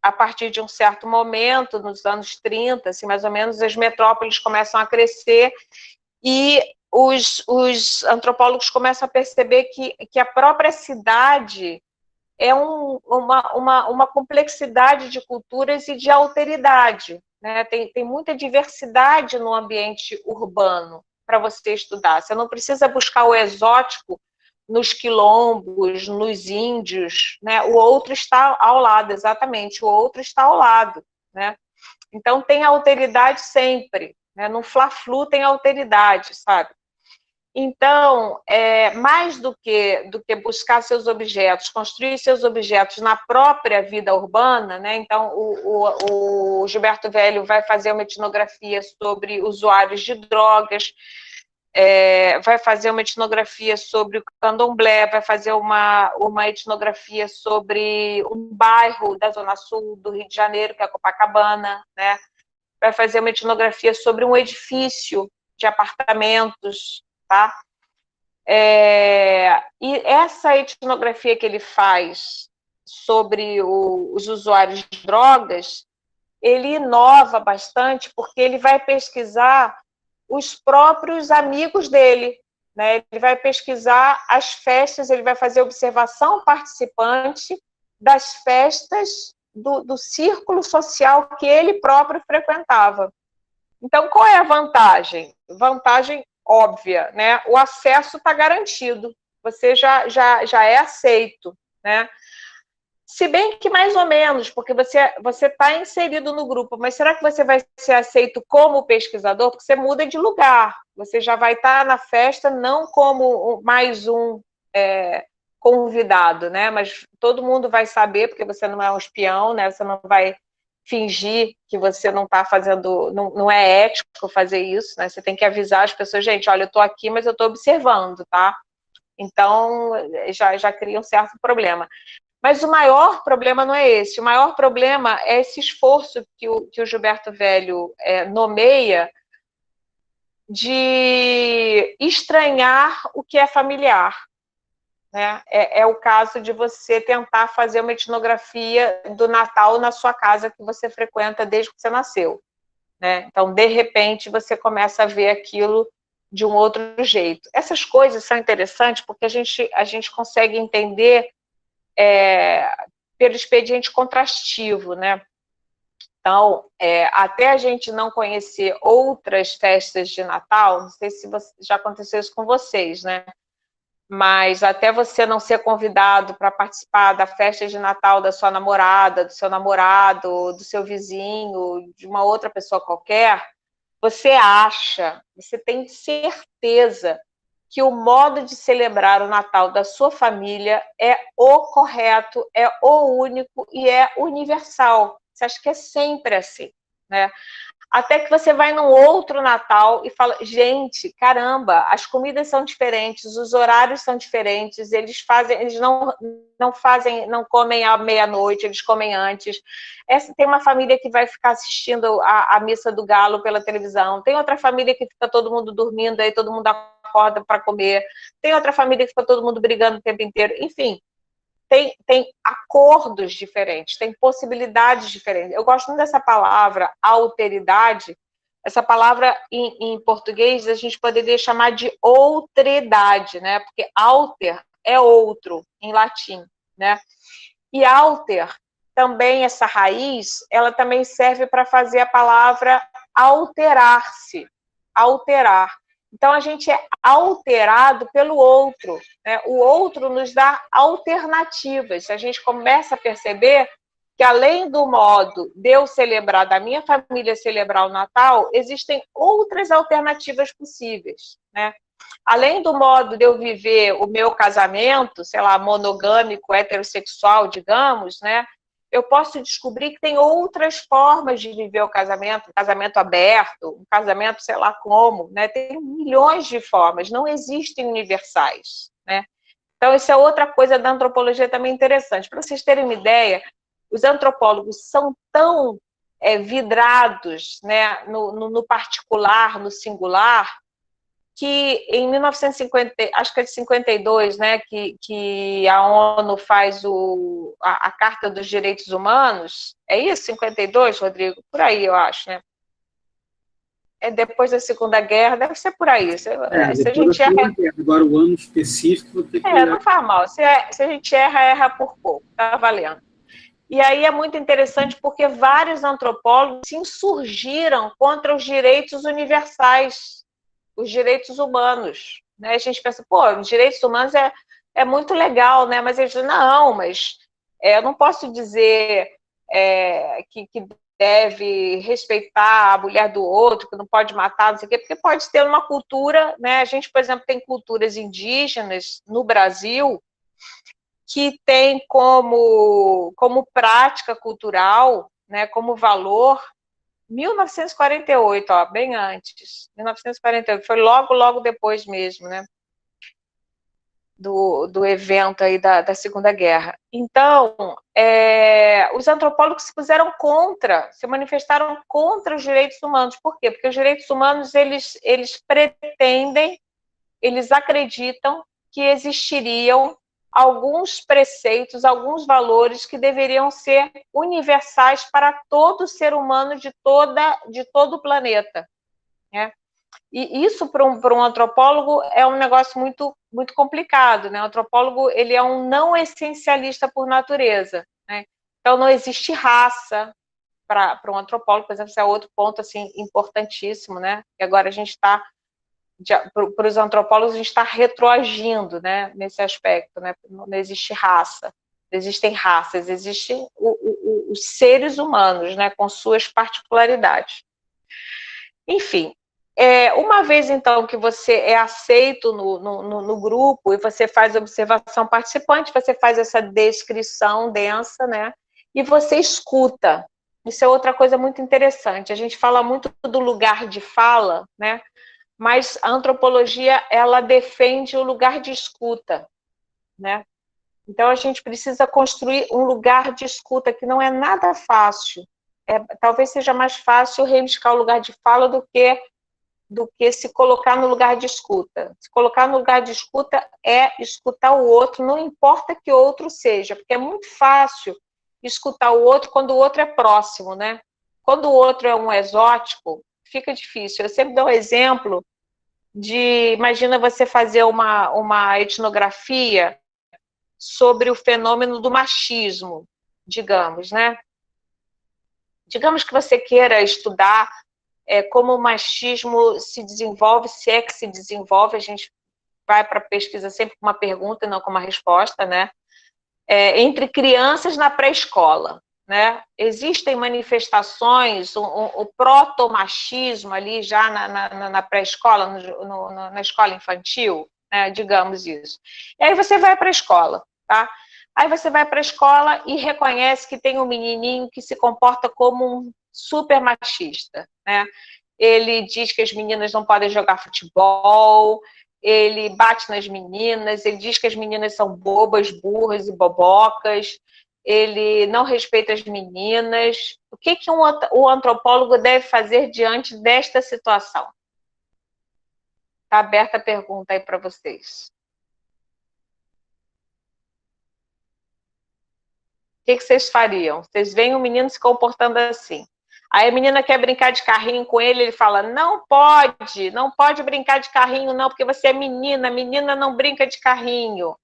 a partir de um certo momento, nos anos 30, assim, mais ou menos, as metrópoles começam a crescer e os antropólogos começam a perceber que a própria cidade é uma complexidade de culturas e de alteridade, né? Tem muita diversidade no ambiente urbano para você estudar. Você não precisa buscar o exótico nos quilombos, nos índios, né? O outro está ao lado, exatamente, o outro está ao lado, né? Então tem alteridade sempre, né? No Fla-Flu tem alteridade, sabe? Então, mais do que buscar seus objetos, construir seus objetos na própria vida urbana, né? Então, o Gilberto Velho vai fazer uma etnografia sobre usuários de drogas, vai fazer uma etnografia sobre o candomblé, vai fazer uma etnografia sobre um bairro da Zona Sul do Rio de Janeiro, que é a Copacabana, né? Vai fazer uma etnografia sobre um edifício de apartamentos, tá? E essa etnografia que ele faz sobre os usuários de drogas, ele inova bastante, porque ele vai pesquisar os próprios amigos dele, né? Ele vai pesquisar as festas, ele vai fazer observação participante das festas do círculo social que ele próprio frequentava. Então, qual é a vantagem? Vantagem óbvia, né? O acesso está garantido, você já é aceito, né? Se bem que mais ou menos, porque você está inserido no grupo, mas será que você vai ser aceito como pesquisador? Porque você muda de lugar, você já vai estar na festa não como mais um convidado, né? Mas todo mundo vai saber, porque você não é um espião, né? Você não vai fingir que você não está fazendo, não é ético fazer isso, né? Você tem que avisar as pessoas, gente, olha, eu estou aqui, mas eu estou observando, tá? Então, já cria um certo problema. Mas o maior problema não é esse. O maior problema é esse esforço que o Gilberto Velho nomeia de estranhar o que é familiar. Né? É o caso de você tentar fazer uma etnografia do Natal na sua casa que você frequenta desde que você nasceu. Né? Então, de repente, você começa a ver aquilo de um outro jeito. Essas coisas são interessantes porque a gente consegue entender pelo expediente contrastivo, né? Então, até a gente não conhecer outras festas de Natal, não sei se já aconteceu isso com vocês, né? Mas até você não ser convidado para participar da festa de Natal da sua namorada, do seu namorado, do seu vizinho, de uma outra pessoa qualquer, você tem certeza que o modo de celebrar o Natal da sua família é o correto, é o único e é universal. Você acha que é sempre assim, né? Até que você vai num outro Natal e fala, gente, caramba, as comidas são diferentes, os horários são diferentes, eles não comem à meia-noite, eles comem antes. Tem uma família que vai ficar assistindo a missa do galo pela televisão, tem outra família que fica todo mundo dormindo, aí todo mundo acorda para comer, tem outra família que fica todo mundo brigando o tempo inteiro, enfim. Tem acordos diferentes, tem possibilidades diferentes. Eu gosto muito dessa palavra, alteridade. Essa palavra, em português, a gente poderia chamar de outredade, né? Porque alter é outro, em latim, né? E alter, também essa raiz, ela também serve para fazer a palavra alterar-se, alterar. Então, a gente é alterado pelo outro, né? O outro nos dá alternativas. A gente começa a perceber que, além do modo de eu celebrar, da minha família celebrar o Natal, existem outras alternativas possíveis, né? Além do modo de eu viver o meu casamento, sei lá, monogâmico, heterossexual, digamos, né? Eu posso descobrir que tem outras formas de viver o casamento, um casamento aberto, um casamento, sei lá como, né? Tem milhões de formas, não existem universais, né? Então, isso é outra coisa da antropologia também interessante. Para vocês terem uma ideia, os antropólogos são tão vidrados, né, no particular, no singular, que em 1950, acho que é de 52, né, que a ONU faz a Carta dos Direitos Humanos, é isso, 52, Rodrigo? Por aí, eu acho, né? É depois da Segunda Guerra, deve ser por aí. Se a gente erra... Agora, o ano específico, vou ter que olhar. Não faz mal. Se a gente erra, erra por pouco, tá valendo. E aí é muito interessante porque vários antropólogos se insurgiram contra os direitos universais, os direitos humanos. Né? A gente pensa, pô, os direitos humanos é muito legal, né? Mas eles dizem, não, mas eu não posso dizer que deve respeitar a mulher do outro, que não pode matar, não sei o quê, porque pode ter uma cultura, né? A gente, por exemplo, tem culturas indígenas no Brasil que tem como prática cultural, né, como valor, 1948, ó, bem antes, 1948, foi logo depois mesmo, né, do evento aí da Segunda Guerra. Então, os antropólogos se puseram contra, se manifestaram contra os direitos humanos. Por quê? Porque os direitos humanos, eles pretendem, eles acreditam que existiriam alguns preceitos, alguns valores que deveriam ser universais para todo ser humano de todo o planeta, né? E isso para um antropólogo é um negócio muito muito complicado, né? O antropólogo, ele é um não essencialista por natureza, né? Então não existe raça para um antropólogo, por exemplo, esse é outro ponto assim importantíssimo, né? E agora a gente está para os antropólogos, a gente está retroagindo, né, nesse aspecto, né? Não existe raça, não existem raças, existem os seres humanos, né, com suas particularidades. Enfim, uma vez, então, que você é aceito no grupo e você faz observação participante, você faz essa descrição densa, né, e você escuta. Isso é outra coisa muito interessante. A gente fala muito do lugar de fala, né, mas a antropologia, ela defende o lugar de escuta, né? Então, a gente precisa construir um lugar de escuta que não é nada fácil. Talvez seja mais fácil reivindicar o lugar de fala do que se colocar no lugar de escuta. Se colocar no lugar de escuta é escutar o outro, não importa que o outro seja, porque é muito fácil escutar o outro quando o outro é próximo, né? Quando o outro é um exótico, fica difícil. Eu sempre dou um exemplo imagina você fazer uma etnografia sobre o fenômeno do machismo, digamos, né? Digamos que você queira estudar como o machismo se desenvolve, se é que se desenvolve, a gente vai para a pesquisa sempre com uma pergunta e não com uma resposta, né? Entre crianças na pré-escola, né? Existem manifestações, o proto-machismo ali já na pré-escola, na escola infantil, né? Digamos isso. E aí você vai para a escola, tá? Aí você vai para a escola e reconhece que tem um menininho que se comporta como um super machista, né? Ele diz que as meninas não podem jogar futebol, ele bate nas meninas, ele diz que as meninas são bobas, burras e bobocas, ele não respeita as meninas. O que o antropólogo deve fazer diante desta situação? Está aberta a pergunta aí para vocês. O que vocês fariam? Vocês veem um menino se comportando assim. Aí a menina quer brincar de carrinho com ele, ele fala, não pode brincar de carrinho não, porque você é menina não brinca de carrinho.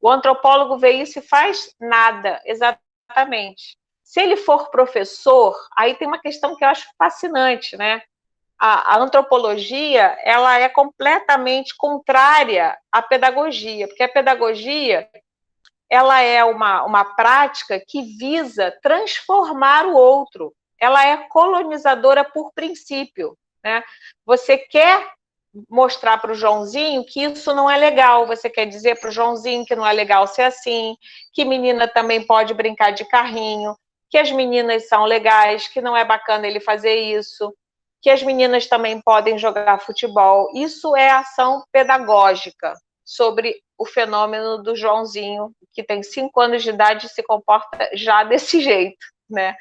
O antropólogo vê isso e faz nada, exatamente. Se ele for professor, aí tem uma questão que eu acho fascinante, né? A antropologia, ela é completamente contrária à pedagogia, porque a pedagogia, ela é uma prática que visa transformar o outro. Ela é colonizadora por princípio, né? Você quer mostrar para o Joãozinho que isso não é legal, você quer dizer para o Joãozinho que não é legal ser assim, que menina também pode brincar de carrinho, que as meninas são legais, que não é bacana ele fazer isso, que as meninas também podem jogar futebol. Isso é ação pedagógica sobre o fenômeno do Joãozinho, que tem 5 anos de idade e se comporta já desse jeito, né?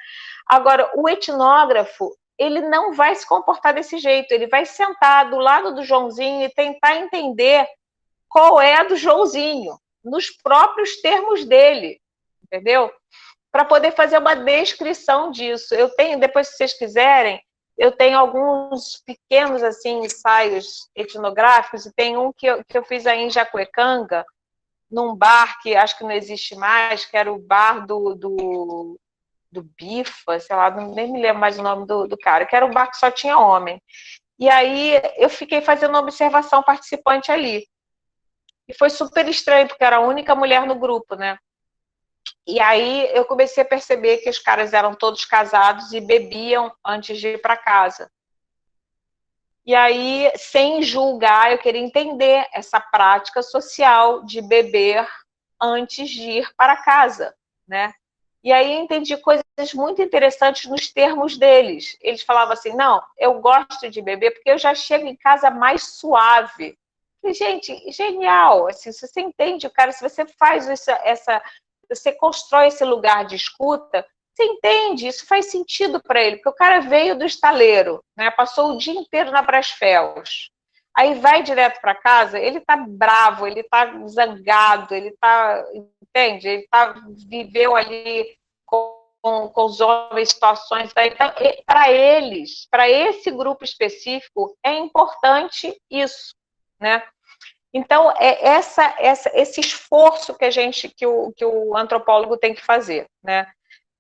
Agora, o etnógrafo, ele não vai se comportar desse jeito, ele vai sentar do lado do Joãozinho e tentar entender qual é a do Joãozinho, nos próprios termos dele, entendeu? Para poder fazer uma descrição disso. Eu tenho, depois se vocês quiserem, eu tenho alguns pequenos assim, ensaios etnográficos, e tem um que eu fiz aí em Jacuecanga, num bar que acho que não existe mais, que era o bar do Bifa, sei lá, nem me lembro mais o nome do cara, que era um bar que só tinha homem. E aí eu fiquei fazendo uma observação participante ali. E foi super estranho, porque era a única mulher no grupo, né? E aí eu comecei a perceber que os caras eram todos casados e bebiam antes de ir para casa. E aí, sem julgar, eu queria entender essa prática social de beber antes de ir para casa, né? E aí eu entendi coisas muito interessantes nos termos deles. Eles falavam assim, não, eu gosto de beber porque eu já chego em casa mais suave. E, gente, genial, assim, se você entende o cara, se você faz você constrói esse lugar de escuta, você entende, isso faz sentido para ele, porque o cara veio do estaleiro, né, passou o dia inteiro na Brasfels, aí vai direto para casa, ele tá bravo, ele tá zangado, ele tá, entende? Ele viveu ali com os homens, situações, tá? Então, para eles, para esse grupo específico, é importante isso, né? Então, esse esforço que o antropólogo tem que fazer, né?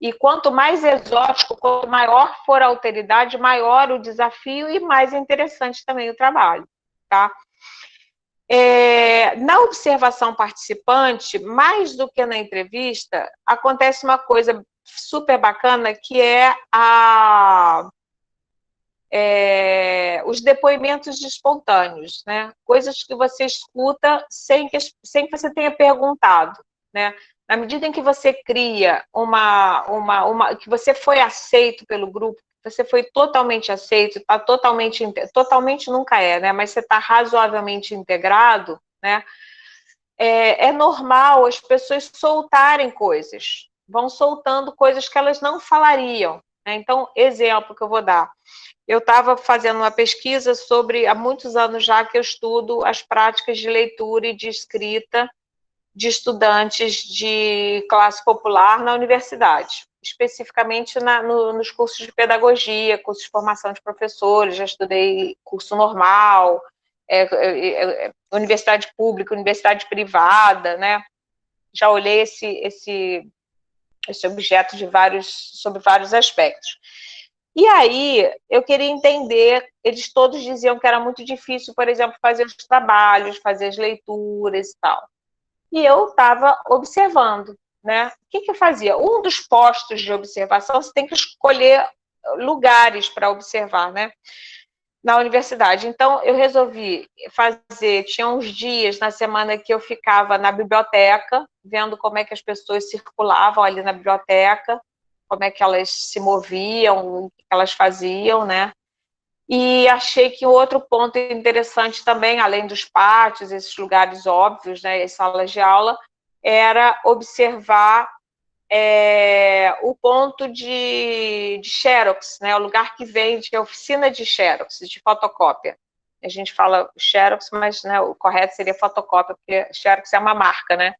E quanto mais exótico, quanto maior for a alteridade, maior o desafio e mais interessante também o trabalho, tá? Na observação participante, mais do que na entrevista, acontece uma coisa super bacana, que é os depoimentos espontâneos, né? Coisas que você escuta sem que você tenha perguntado, né? Na medida em que você cria que você foi aceito pelo grupo, você foi totalmente aceito, está totalmente nunca é, né? Mas você está razoavelmente integrado, né? É normal as pessoas soltarem coisas, vão soltando coisas que elas não falariam, né? Então, exemplo que eu vou dar. Eu estava fazendo uma pesquisa sobre, há muitos anos já que eu estudo as práticas de leitura e de escrita de estudantes de classe popular na universidade, especificamente nos cursos de pedagogia, cursos de formação de professores, já estudei curso normal, universidade pública, universidade privada, né? Já olhei esse objeto sobre vários aspectos. E aí, eu queria entender, eles todos diziam que era muito difícil, por exemplo, fazer os trabalhos, fazer as leituras e tal. E eu estava observando, né? O que eu fazia? Um dos postos de observação, você tem que escolher lugares para observar, né? Na universidade. Então, eu resolvi tinha uns dias na semana que eu ficava na biblioteca, vendo como é que as pessoas circulavam ali na biblioteca, como é que elas se moviam, o que elas faziam, né? E achei que outro ponto interessante também, além dos pátios, esses lugares óbvios, né, as salas de aula, era observar o ponto de Xerox, né, o lugar que vende a oficina de Xerox, de fotocópia. A gente fala Xerox, mas, né, o correto seria fotocópia, porque Xerox é uma marca, né?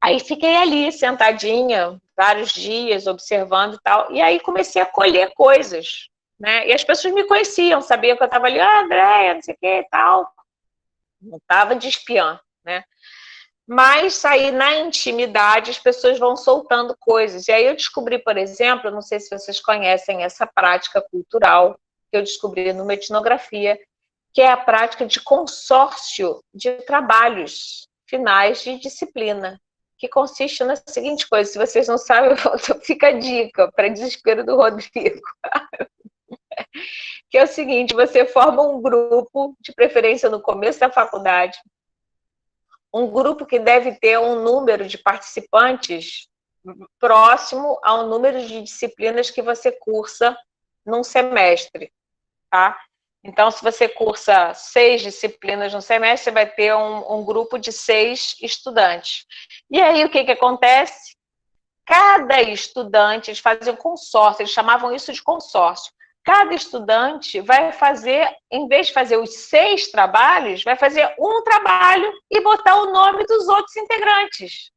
Aí fiquei ali, sentadinha, vários dias, observando e tal, e aí comecei a colher coisas, né? E as pessoas me conheciam, sabiam que eu estava ali, Andréia, não sei o que e tal. Não estava de espiã, né? Mas aí, na intimidade, as pessoas vão soltando coisas. E aí eu descobri, por exemplo, não sei se vocês conhecem essa prática cultural, que eu descobri numa etnografia, que é a prática de consórcio de trabalhos finais de disciplina, que consiste na seguinte coisa: se vocês não sabem, fica a dica, para desespero do Rodrigo, que é o seguinte: você forma um grupo, de preferência no começo da faculdade, um grupo que deve ter um número de participantes próximo ao número de disciplinas que você cursa num semestre, tá? Então, se você cursa 6 disciplinas no semestre, você vai ter um grupo de 6 estudantes. E aí, o que acontece? Cada estudante, eles faziam consórcio, eles chamavam isso de consórcio. Cada estudante vai fazer, em vez de fazer os 6 trabalhos, vai fazer um trabalho e botar o nome dos outros integrantes.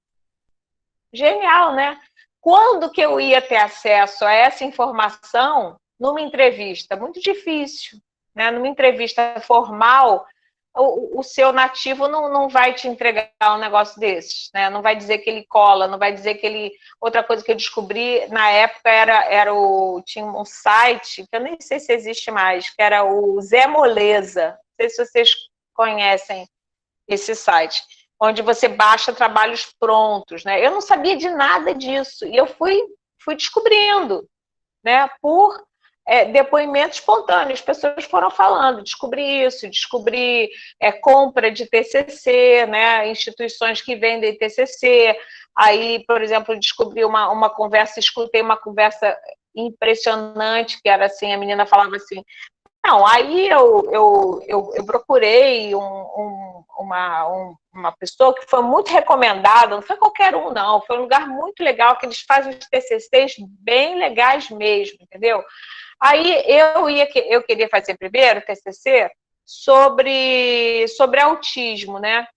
Genial, né? Quando que eu ia ter acesso a essa informação numa entrevista? Muito difícil, né? Numa entrevista formal, o seu nativo não vai te entregar um negócio desses, né? Não vai dizer que ele cola, não vai dizer que ele... Outra coisa que eu descobri na época tinha um site, que eu nem sei se existe mais, que era o Zé Moleza. Não sei se vocês conhecem esse site, onde você baixa trabalhos prontos, né? Eu não sabia de nada disso, e eu fui descobrindo, né? Por depoimento espontâneo, as pessoas foram falando, descobri compra de TCC, né? Instituições que vendem TCC, aí, por exemplo, descobri uma conversa, escutei uma conversa impressionante, que era assim, a menina falava assim: não, aí eu procurei uma pessoa que foi muito recomendada, não foi qualquer um, não, foi um lugar muito legal, que eles fazem os TCCs bem legais mesmo, entendeu? Aí eu queria fazer primeiro TCC sobre autismo, né?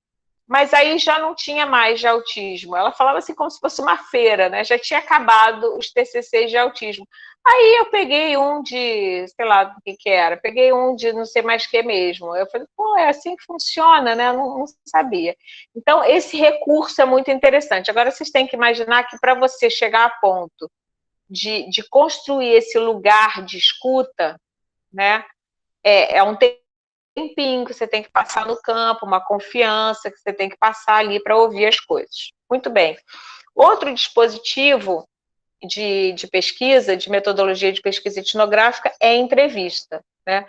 Mas aí já não tinha mais de autismo. Ela falava assim como se fosse uma feira, né? Já tinha acabado os TCCs de autismo. Aí eu peguei um de, sei lá do que era, peguei um de não sei mais que mesmo. Eu falei, pô, é assim que funciona, né? Não sabia. Então, esse recurso é muito interessante. Agora, vocês têm que imaginar que para você chegar a ponto de construir esse lugar de escuta, né? É um tempinho que você tem que passar no campo, uma confiança que você tem que passar ali para ouvir as coisas. Muito bem. Outro dispositivo de pesquisa, de metodologia de pesquisa etnográfica, é a entrevista, né?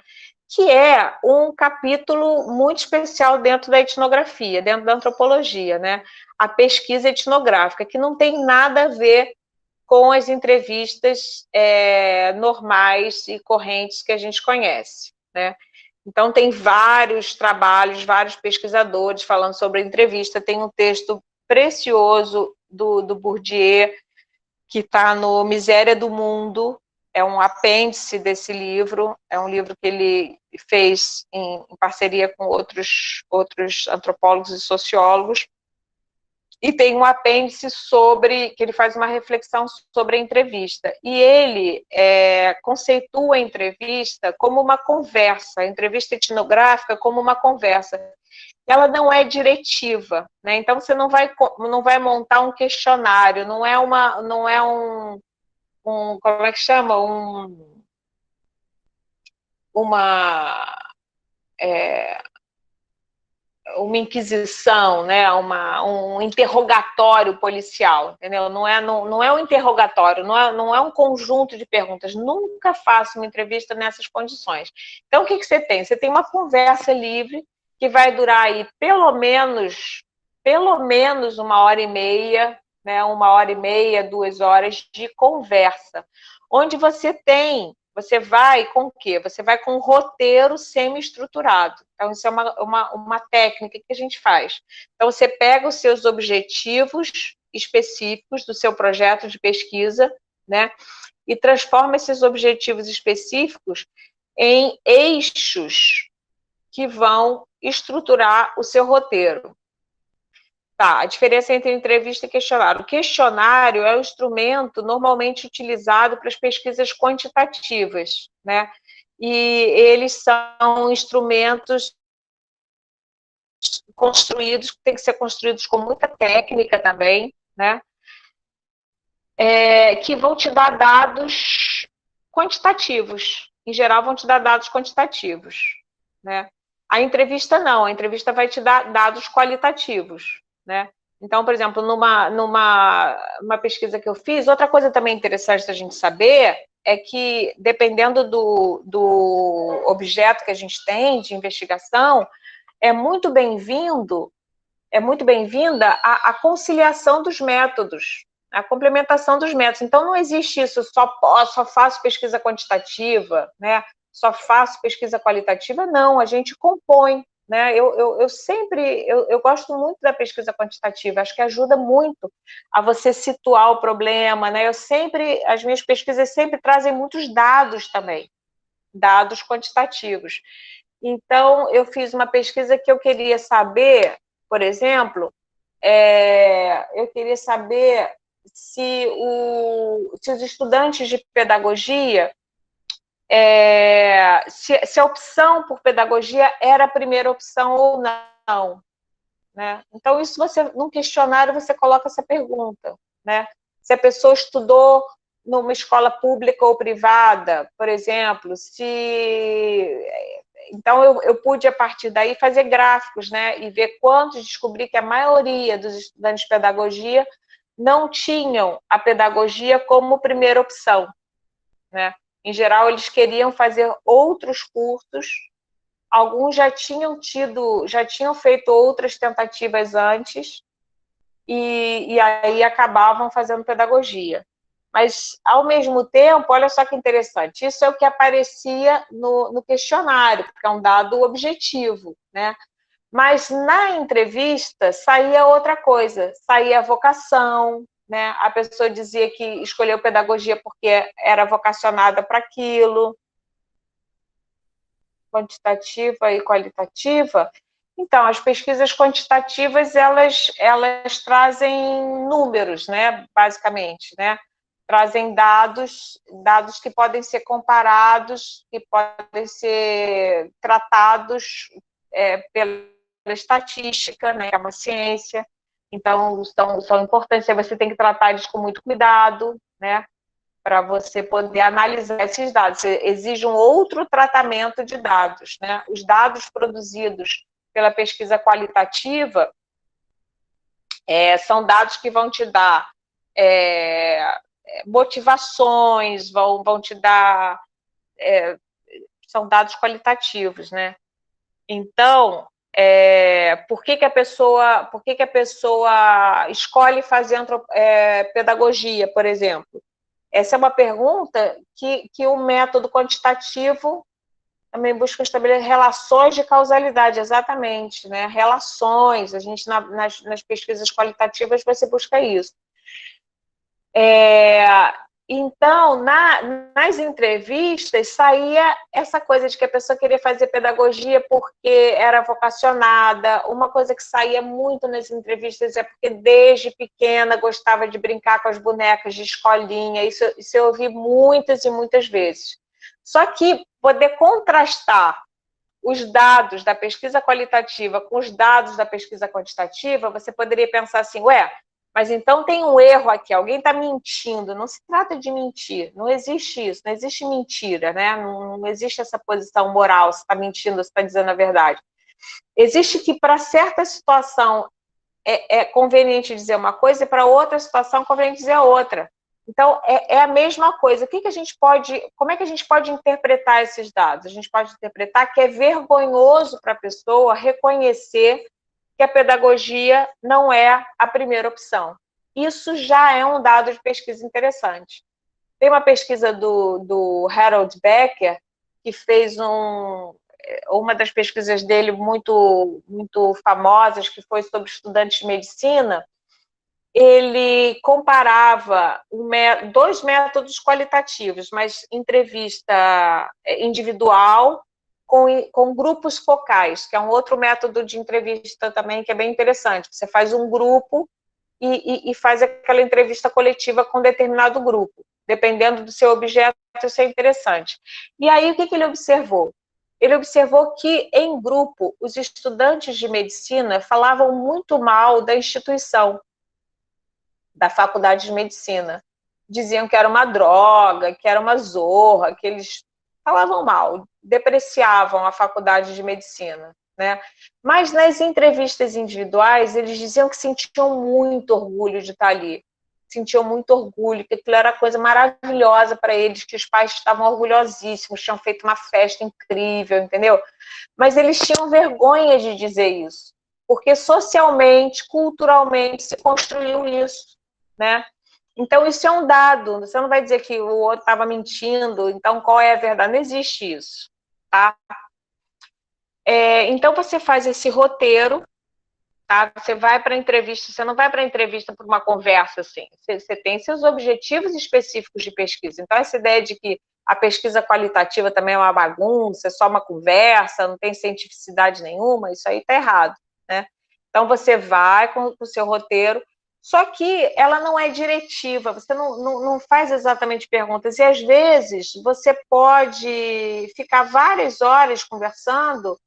Que é um capítulo muito especial dentro da etnografia, dentro da antropologia, né? A pesquisa etnográfica, que não tem nada a ver com as entrevistas normais e correntes que a gente conhece, né? Então, tem vários trabalhos, vários pesquisadores falando sobre a entrevista. Tem um texto precioso do Bourdieu, que está no Miséria do Mundo, é um apêndice desse livro, é um livro que ele fez em parceria com outros antropólogos e sociólogos, e tem um apêndice que ele faz uma reflexão sobre a entrevista, e ele conceitua a entrevista como uma conversa, a entrevista etnográfica como uma conversa. Ela não é diretiva, né? Então você não vai montar um questionário, não é um como é que chama? Uma uma inquisição, né? Um interrogatório policial, entendeu? Não é um interrogatório, não é um conjunto de perguntas. Nunca faço uma entrevista nessas condições. Então, o que você tem? Você tem uma conversa livre que vai durar aí pelo menos 1h30, né? 1h30, 2 horas de conversa, onde você vai com o quê? Você vai com um roteiro semi-estruturado. Então, isso é uma técnica que a gente faz. Então, você pega os seus objetivos específicos do seu projeto de pesquisa, né? E transforma esses objetivos específicos em eixos que vão estruturar o seu roteiro. Tá, a diferença entre entrevista e questionário. O questionário é o instrumento normalmente utilizado para as pesquisas quantitativas, né? E eles são instrumentos construídos, que têm que ser construídos com muita técnica também, né? Que vão te dar dados quantitativos. Em geral, vão te dar dados quantitativos, né? A entrevista não, a entrevista vai te dar dados qualitativos, né? Então, por exemplo, numa pesquisa que eu fiz, outra coisa também interessante da gente saber é que, dependendo do objeto que a gente tem de investigação, é muito bem-vinda a conciliação dos métodos, a complementação dos métodos. Então, não existe isso, só faço pesquisa quantitativa, né? Só faço pesquisa qualitativa, não, a gente compõe, né? Eu gosto muito da pesquisa quantitativa, acho que ajuda muito a você situar o problema, né? As minhas pesquisas sempre trazem muitos dados também, dados quantitativos. Então, eu fiz uma pesquisa que eu queria saber, por exemplo, eu queria saber se os estudantes de pedagogia, se a opção por pedagogia era a primeira opção ou não, né? Então, isso num questionário, você coloca essa pergunta, né? Se a pessoa estudou numa escola pública ou privada, por exemplo, Então, eu pude, a partir daí, fazer gráficos, né? E ver descobri que a maioria dos estudantes de pedagogia não tinham a pedagogia como primeira opção, né? Em geral, eles queriam fazer outros cursos, alguns já tinham feito outras tentativas antes, e aí acabavam fazendo pedagogia. Mas, ao mesmo tempo, olha só que interessante, isso é o que aparecia no questionário, porque é um dado objetivo, né? Mas na entrevista saía outra coisa, saía a vocação, né? A pessoa dizia que escolheu pedagogia porque era vocacionada para aquilo, quantitativa e qualitativa. Então, as pesquisas quantitativas, elas trazem números, né? Basicamente, né? Trazem dados que podem ser comparados, que podem ser tratados pela estatística, né? É uma ciência, então são importantes, você tem que tratar eles com muito cuidado, né? para você poder analisar esses dados. Exige um outro tratamento de dados, né? Os dados produzidos pela pesquisa qualitativa são dados que vão te dar motivações, vão te dar... são dados qualitativos, né? Então, por que a pessoa escolhe fazer pedagogia, por exemplo? Essa é uma pergunta que o método quantitativo também busca estabelecer relações de causalidade, exatamente, né? Relações, a gente nas pesquisas qualitativas você busca isso. Então, nas entrevistas, saía essa coisa de que a pessoa queria fazer pedagogia porque era vocacionada. Uma coisa que saía muito nas entrevistas é porque desde pequena gostava de brincar com as bonecas de escolinha. Isso eu ouvi muitas e muitas vezes. Só que poder contrastar os dados da pesquisa qualitativa com os dados da pesquisa quantitativa, você poderia pensar assim, mas então tem um erro aqui, alguém está mentindo. Não se trata de mentir, não existe isso, não existe mentira, né? Não existe essa posição moral, se está mentindo, se está dizendo a verdade. Existe que para certa situação é conveniente dizer uma coisa e para outra situação é conveniente dizer outra. Então, é a mesma coisa. Como é que a gente pode interpretar esses dados? A gente pode interpretar que é vergonhoso para a pessoa reconhecer que a pedagogia não é a primeira opção. Isso já é um dado de pesquisa interessante. Tem uma pesquisa do Harold Becker, que fez uma das pesquisas dele muito, muito famosas, que foi sobre estudantes de medicina. Ele comparava dois métodos qualitativos, mas entrevista individual com grupos focais, que é um outro método de entrevista também que é bem interessante. Você faz um grupo e faz aquela entrevista coletiva com determinado grupo. Dependendo do seu objeto, isso é interessante. E aí, o que ele observou? Ele observou que, em grupo, os estudantes de medicina falavam muito mal da instituição, da faculdade de medicina. Diziam que era uma droga, que era uma zorra, que eles falavam mal, depreciavam a faculdade de medicina, né? Mas nas entrevistas individuais, eles diziam que sentiam muito orgulho de estar ali, sentiam muito orgulho, que aquilo era coisa maravilhosa para eles, que os pais estavam orgulhosíssimos, tinham feito uma festa incrível, entendeu? Mas eles tinham vergonha de dizer isso, porque socialmente, culturalmente, se construiu isso, né? Então, isso é um dado. Você não vai dizer que o outro estava mentindo, então qual é a verdade? Não existe isso, tá? Então, você faz esse roteiro, tá? Você vai para a entrevista, você não vai para a entrevista por uma conversa, assim. Você tem seus objetivos específicos de pesquisa. Então, essa ideia de que a pesquisa qualitativa também é uma bagunça, é só uma conversa, não tem cientificidade nenhuma, isso aí está errado, né? Então, você vai com o seu roteiro, só que ela não é diretiva, você não faz exatamente perguntas, e às vezes você pode ficar várias horas conversando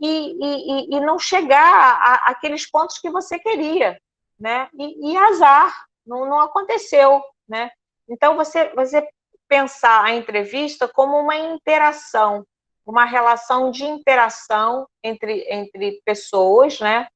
e não chegar àqueles pontos que você queria, né? E azar, não aconteceu, né? Então, você pensar a entrevista como uma interação, uma relação de interação entre pessoas, né?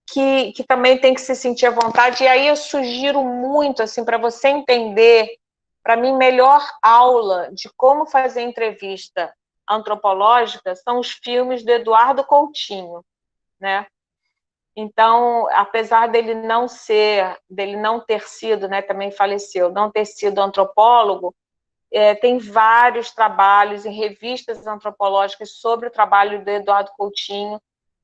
Que também tem que se sentir à vontade. E aí eu sugiro muito, assim, para você entender, para mim, melhor aula de como fazer entrevista antropológica são os filmes do Eduardo Coutinho, né? Então, apesar dele não ter sido, né, também faleceu, não ter sido antropólogo, tem vários trabalhos em revistas antropológicas sobre o trabalho do Eduardo Coutinho.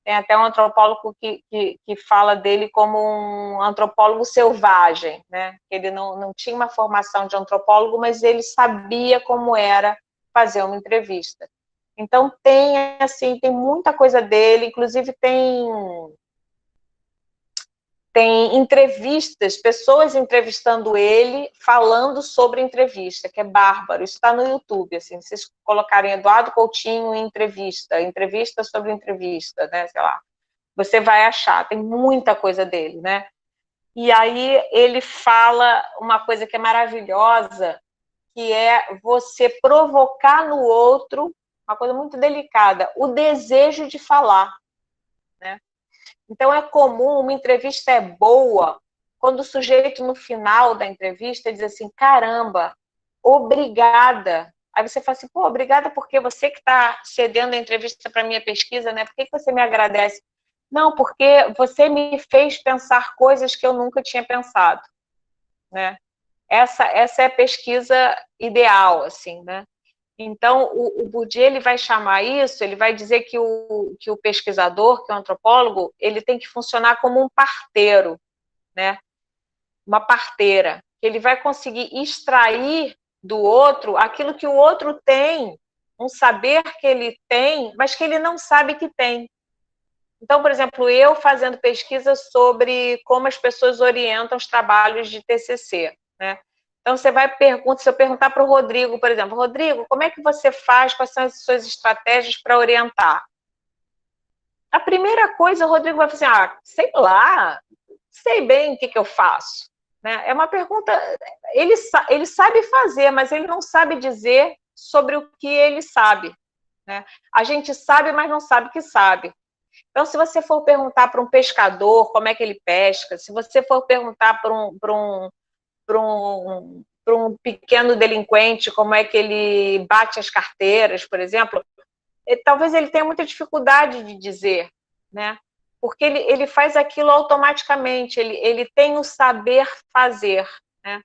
Tem até um antropólogo que fala dele como um antropólogo selvagem, né? Ele não tinha uma formação de antropólogo, mas ele sabia como era fazer uma entrevista. Então, tem muita coisa dele, inclusive tem entrevistas, pessoas entrevistando ele, falando sobre entrevista, que é bárbaro. Isso está no YouTube, assim, se vocês colocarem Eduardo Coutinho em entrevista sobre entrevista, né, sei lá, você vai achar, tem muita coisa dele, né? E aí ele fala uma coisa que é maravilhosa, que é você provocar no outro, uma coisa muito delicada, o desejo de falar, né? Então é comum, uma entrevista é boa, quando o sujeito no final da entrevista diz assim, caramba, obrigada. Aí você fala assim, pô, obrigada porque você que está cedendo a entrevista para a minha pesquisa, né? Por que você me agradece? Não, porque você me fez pensar coisas que eu nunca tinha pensado, né? Essa é a pesquisa ideal, assim, né? Então, o Bourdieu ele vai chamar isso, ele vai dizer que o pesquisador, que o antropólogo, ele tem que funcionar como um parteiro, né? Uma parteira. Ele vai conseguir extrair do outro aquilo que o outro tem, um saber que ele tem, mas que ele não sabe que tem. Então, por exemplo, eu fazendo pesquisa sobre como as pessoas orientam os trabalhos de TCC, né? Então, você vai perguntar, se eu perguntar para o Rodrigo, por exemplo, Rodrigo, como é que você faz, quais são as suas estratégias para orientar? A primeira coisa, o Rodrigo vai falar assim, sei lá, sei bem o que eu faço. Né? É uma pergunta, ele sabe fazer, mas ele não sabe dizer sobre o que ele sabe. Né? A gente sabe, mas não sabe que sabe. Então, se você for perguntar para um pescador como é que ele pesca, se você for perguntar para um pequeno delinquente como é que ele bate as carteiras, por exemplo, talvez ele tenha muita dificuldade de dizer, né? Porque ele faz aquilo automaticamente, ele tem o saber fazer, né?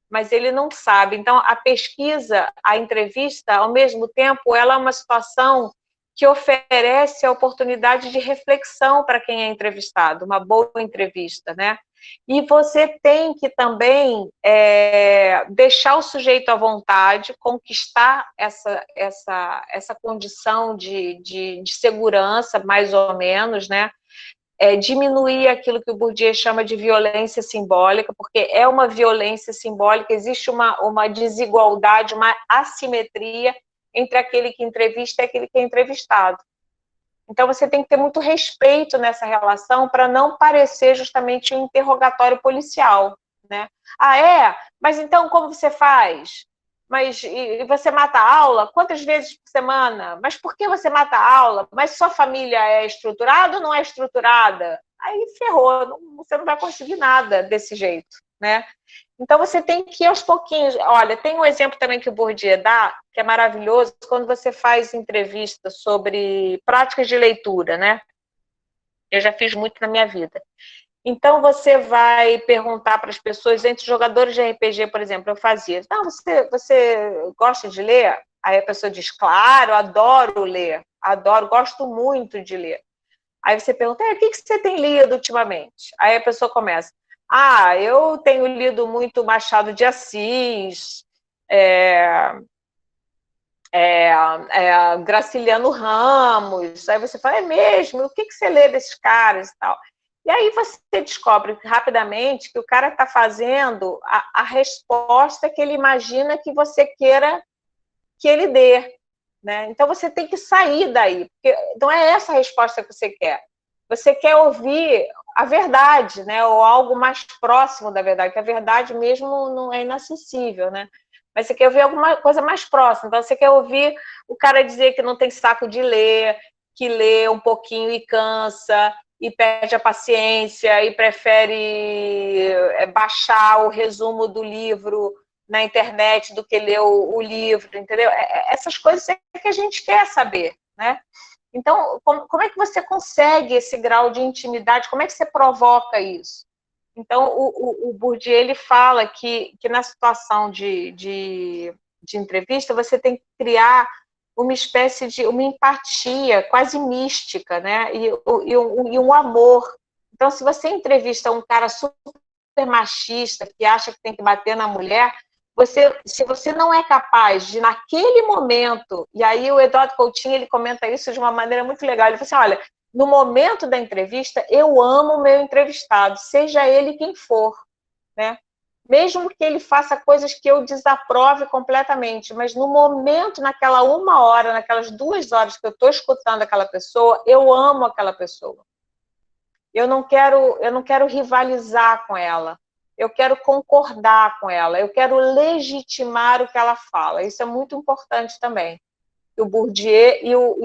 Mas ele não sabe. Então, a pesquisa, a entrevista, ao mesmo tempo, ela é uma situação que oferece a oportunidade de reflexão para quem é entrevistado, uma boa entrevista, né? E você tem que também deixar o sujeito à vontade, conquistar essa condição de segurança, mais ou menos, né? Diminuir aquilo que o Bourdieu chama de violência simbólica, porque é uma violência simbólica, existe uma desigualdade, uma assimetria entre aquele que entrevista e aquele que é entrevistado. Então, você tem que ter muito respeito nessa relação para não parecer justamente um interrogatório policial, né? Mas então como você faz? Mas e você mata a aula? Quantas vezes por semana? Mas por que você mata a aula? Mas sua família é estruturada ou não é estruturada? Aí ferrou, você não vai conseguir nada desse jeito, né? Então você tem que ir aos pouquinhos. Olha, tem um exemplo também que o Bourdieu dá, que é maravilhoso, quando você faz entrevista sobre práticas de leitura, né? Eu já fiz muito na minha vida. Então, você vai perguntar para as pessoas, entre jogadores de RPG, por exemplo, eu fazia, não, você gosta de ler? Aí a pessoa diz, claro, adoro ler, adoro, gosto muito de ler. Aí você pergunta, o que você tem lido ultimamente? Aí a pessoa começa, eu tenho lido muito Machado de Assis, Graciliano Ramos. Aí você fala, é mesmo? O que você lê desses caras e tal? E aí você descobre rapidamente que o cara está fazendo a resposta que ele imagina que você queira que ele dê. Né? Então você tem que sair daí, porque não é essa a resposta que você quer. Você quer ouvir a verdade, né? Ou algo mais próximo da verdade, que a verdade mesmo não é inacessível, né? Mas você quer ouvir alguma coisa mais próxima. Então você quer ouvir o cara dizer que não tem saco de ler, que lê um pouquinho e cansa, e perde a paciência, e prefere baixar o resumo do livro na internet do que ler o livro, entendeu? Essas coisas é que a gente quer saber, né? Então, como é que você consegue esse grau de intimidade? Como é que você provoca isso? Então, o Bourdieu ele fala que na situação de entrevista você tem que criar uma espécie de uma empatia quase mística, né? E um amor. Então, se você entrevista um cara super machista que acha que tem que bater na mulher, se você não é capaz de, naquele momento, e aí o Eduardo Coutinho ele comenta isso de uma maneira muito legal, ele fala assim, olha, no momento da entrevista, eu amo o meu entrevistado, seja ele quem for, né? Mesmo que ele faça coisas que eu desaprove completamente, mas no momento, naquela 1 hora, naquelas 2 horas que eu estou escutando aquela pessoa, eu amo aquela pessoa. eu não quero rivalizar com ela, eu quero concordar com ela, eu quero legitimar o que ela fala. Isso é muito importante também. O Bourdieu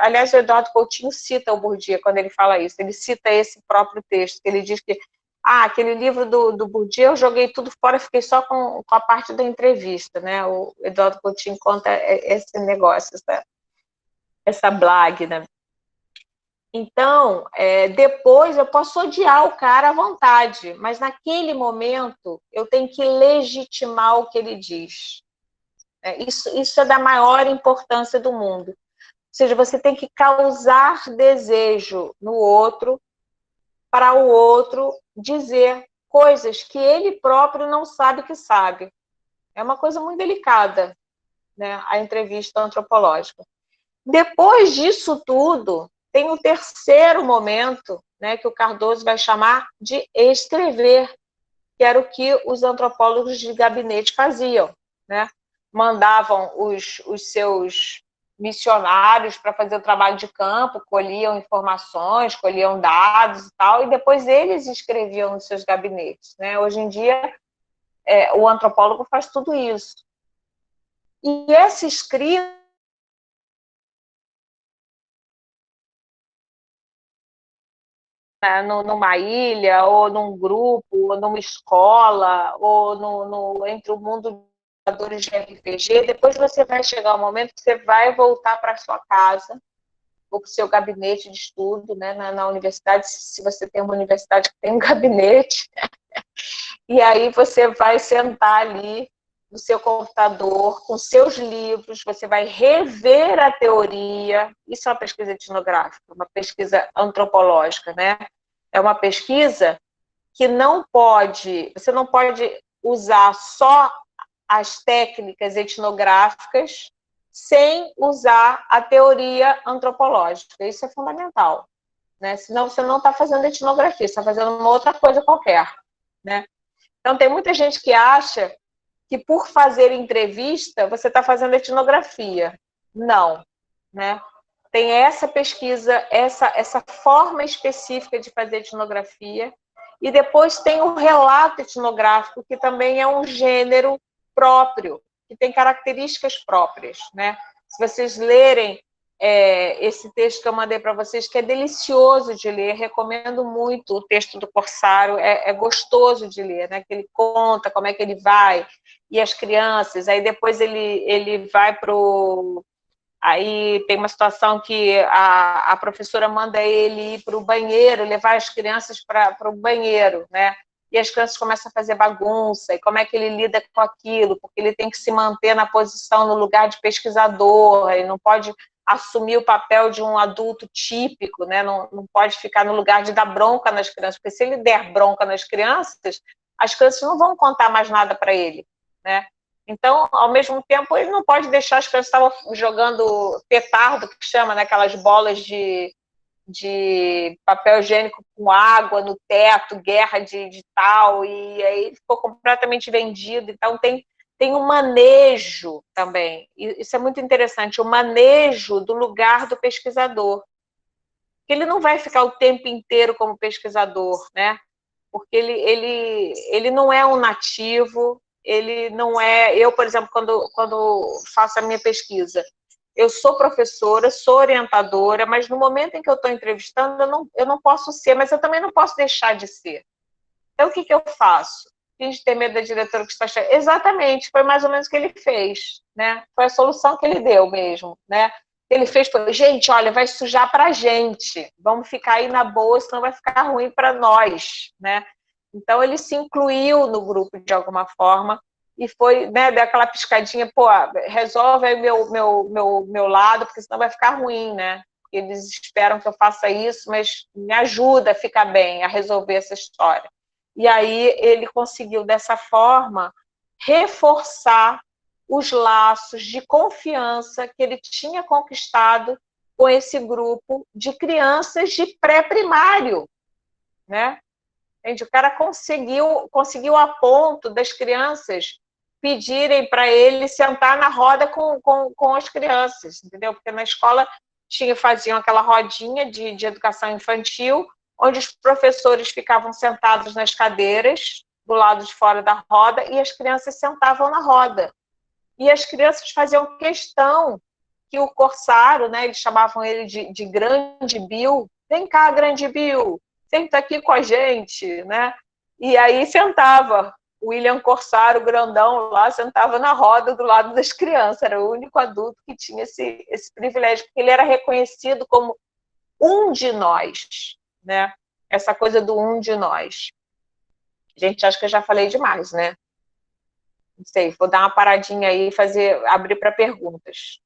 aliás, o Eduardo Coutinho cita o Bourdieu quando ele fala isso, ele cita esse próprio texto, que ele diz que aquele livro do Bourdieu, eu joguei tudo fora, fiquei só com a parte da entrevista, né? O Eduardo Coutinho conta esse negócio, essa blague, né? Então, depois eu posso odiar o cara à vontade, mas naquele momento eu tenho que legitimar o que ele diz. Isso é da maior importância do mundo. Ou seja, você tem que causar desejo no outro, para o outro dizer coisas que ele próprio não sabe que sabe. É uma coisa muito delicada, né, a entrevista antropológica. Depois disso tudo, tem o terceiro momento, né, que o Cardoso vai chamar de escrever, que era o que os antropólogos de gabinete faziam, né? Mandavam os seus missionários para fazer o trabalho de campo, colhiam informações, colhiam dados e tal, e depois eles escreviam nos seus gabinetes, né? Hoje em dia, o antropólogo faz tudo isso. E essa escrita numa ilha, ou num grupo, ou numa escola, ou entre o mundo de jogadores de RPG, depois você vai chegar um momento que você vai voltar para a sua casa, ou para o seu gabinete de estudo, né, na universidade, se você tem uma universidade que tem um gabinete, e aí você vai sentar ali no seu computador, com seus livros, você vai rever a teoria. Isso é uma pesquisa etnográfica, uma pesquisa antropológica, né? É uma pesquisa que você não pode usar só as técnicas etnográficas sem usar a teoria antropológica. Isso é fundamental, né? Senão você não está fazendo etnografia, você está fazendo uma outra coisa qualquer, né? Então, tem muita gente que acha que por fazer entrevista você está fazendo etnografia. Não, né? Tem essa pesquisa, essa forma específica de fazer etnografia, e depois tem o relato etnográfico, que também é um gênero próprio, que tem características próprias, né? Se vocês lerem esse texto que eu mandei para vocês, que é delicioso de ler, recomendo muito o texto do Corsaro, é gostoso de ler, né? Que ele conta como é que ele vai, e as crianças, aí depois ele vai para o... Aí tem uma situação que a professora manda ele ir para o banheiro, levar as crianças para o banheiro, né? E as crianças começam a fazer bagunça, e como é que ele lida com aquilo, porque ele tem que se manter na posição, no lugar de pesquisador, ele não pode assumir o papel de um adulto típico, né? Não pode ficar no lugar de dar bronca nas crianças, porque se ele der bronca nas crianças, as crianças não vão contar mais nada para ele, né? Então, ao mesmo tempo, ele não pode deixar as crianças estavam jogando petardo, que chama, né? Aquelas bolas de papel higiênico com água no teto, guerra de tal, e aí ficou completamente vendido. Então, tem um manejo também. Isso é muito interessante, o manejo do lugar do pesquisador. Ele não vai ficar o tempo inteiro como pesquisador, né? Porque ele não é um nativo, ele não é... Eu, por exemplo, quando faço a minha pesquisa, eu sou professora, sou orientadora, mas no momento em que eu estou entrevistando, eu não posso ser, mas eu também não posso deixar de ser. Então, o que eu faço? Finge ter medo da diretora que está cheia. Exatamente, foi mais ou menos o que ele fez, né? Foi a solução que ele deu mesmo, né? Ele fez, foi, gente, olha, vai sujar para a gente, vamos ficar aí na boa, senão vai ficar ruim para nós, né? Então, ele se incluiu no grupo de alguma forma e foi, né, deu aquela piscadinha, pô, resolve aí meu lado, porque senão vai ficar ruim, né? Eles esperam que eu faça isso, mas me ajuda a ficar bem, a resolver essa história. E aí ele conseguiu, dessa forma, reforçar os laços de confiança que ele tinha conquistado com esse grupo de crianças de pré-primário, né? O cara conseguiu a ponto das crianças pedirem para ele sentar na roda com as crianças, entendeu? Porque na escola faziam aquela rodinha de educação infantil, onde os professores ficavam sentados nas cadeiras, do lado de fora da roda, e as crianças sentavam na roda. E as crianças faziam questão que o corsário, né, eles chamavam ele de Grande Bill, vem cá, Grande Bill, senta aqui com a gente, né? E aí sentava, o William Corsário, grandão lá, sentava na roda do lado das crianças, era o único adulto que tinha esse privilégio, porque ele era reconhecido como um de nós, né? Essa coisa do um de nós. Gente, acho que eu já falei demais, né? Não sei, vou dar uma paradinha aí e abrir para perguntas.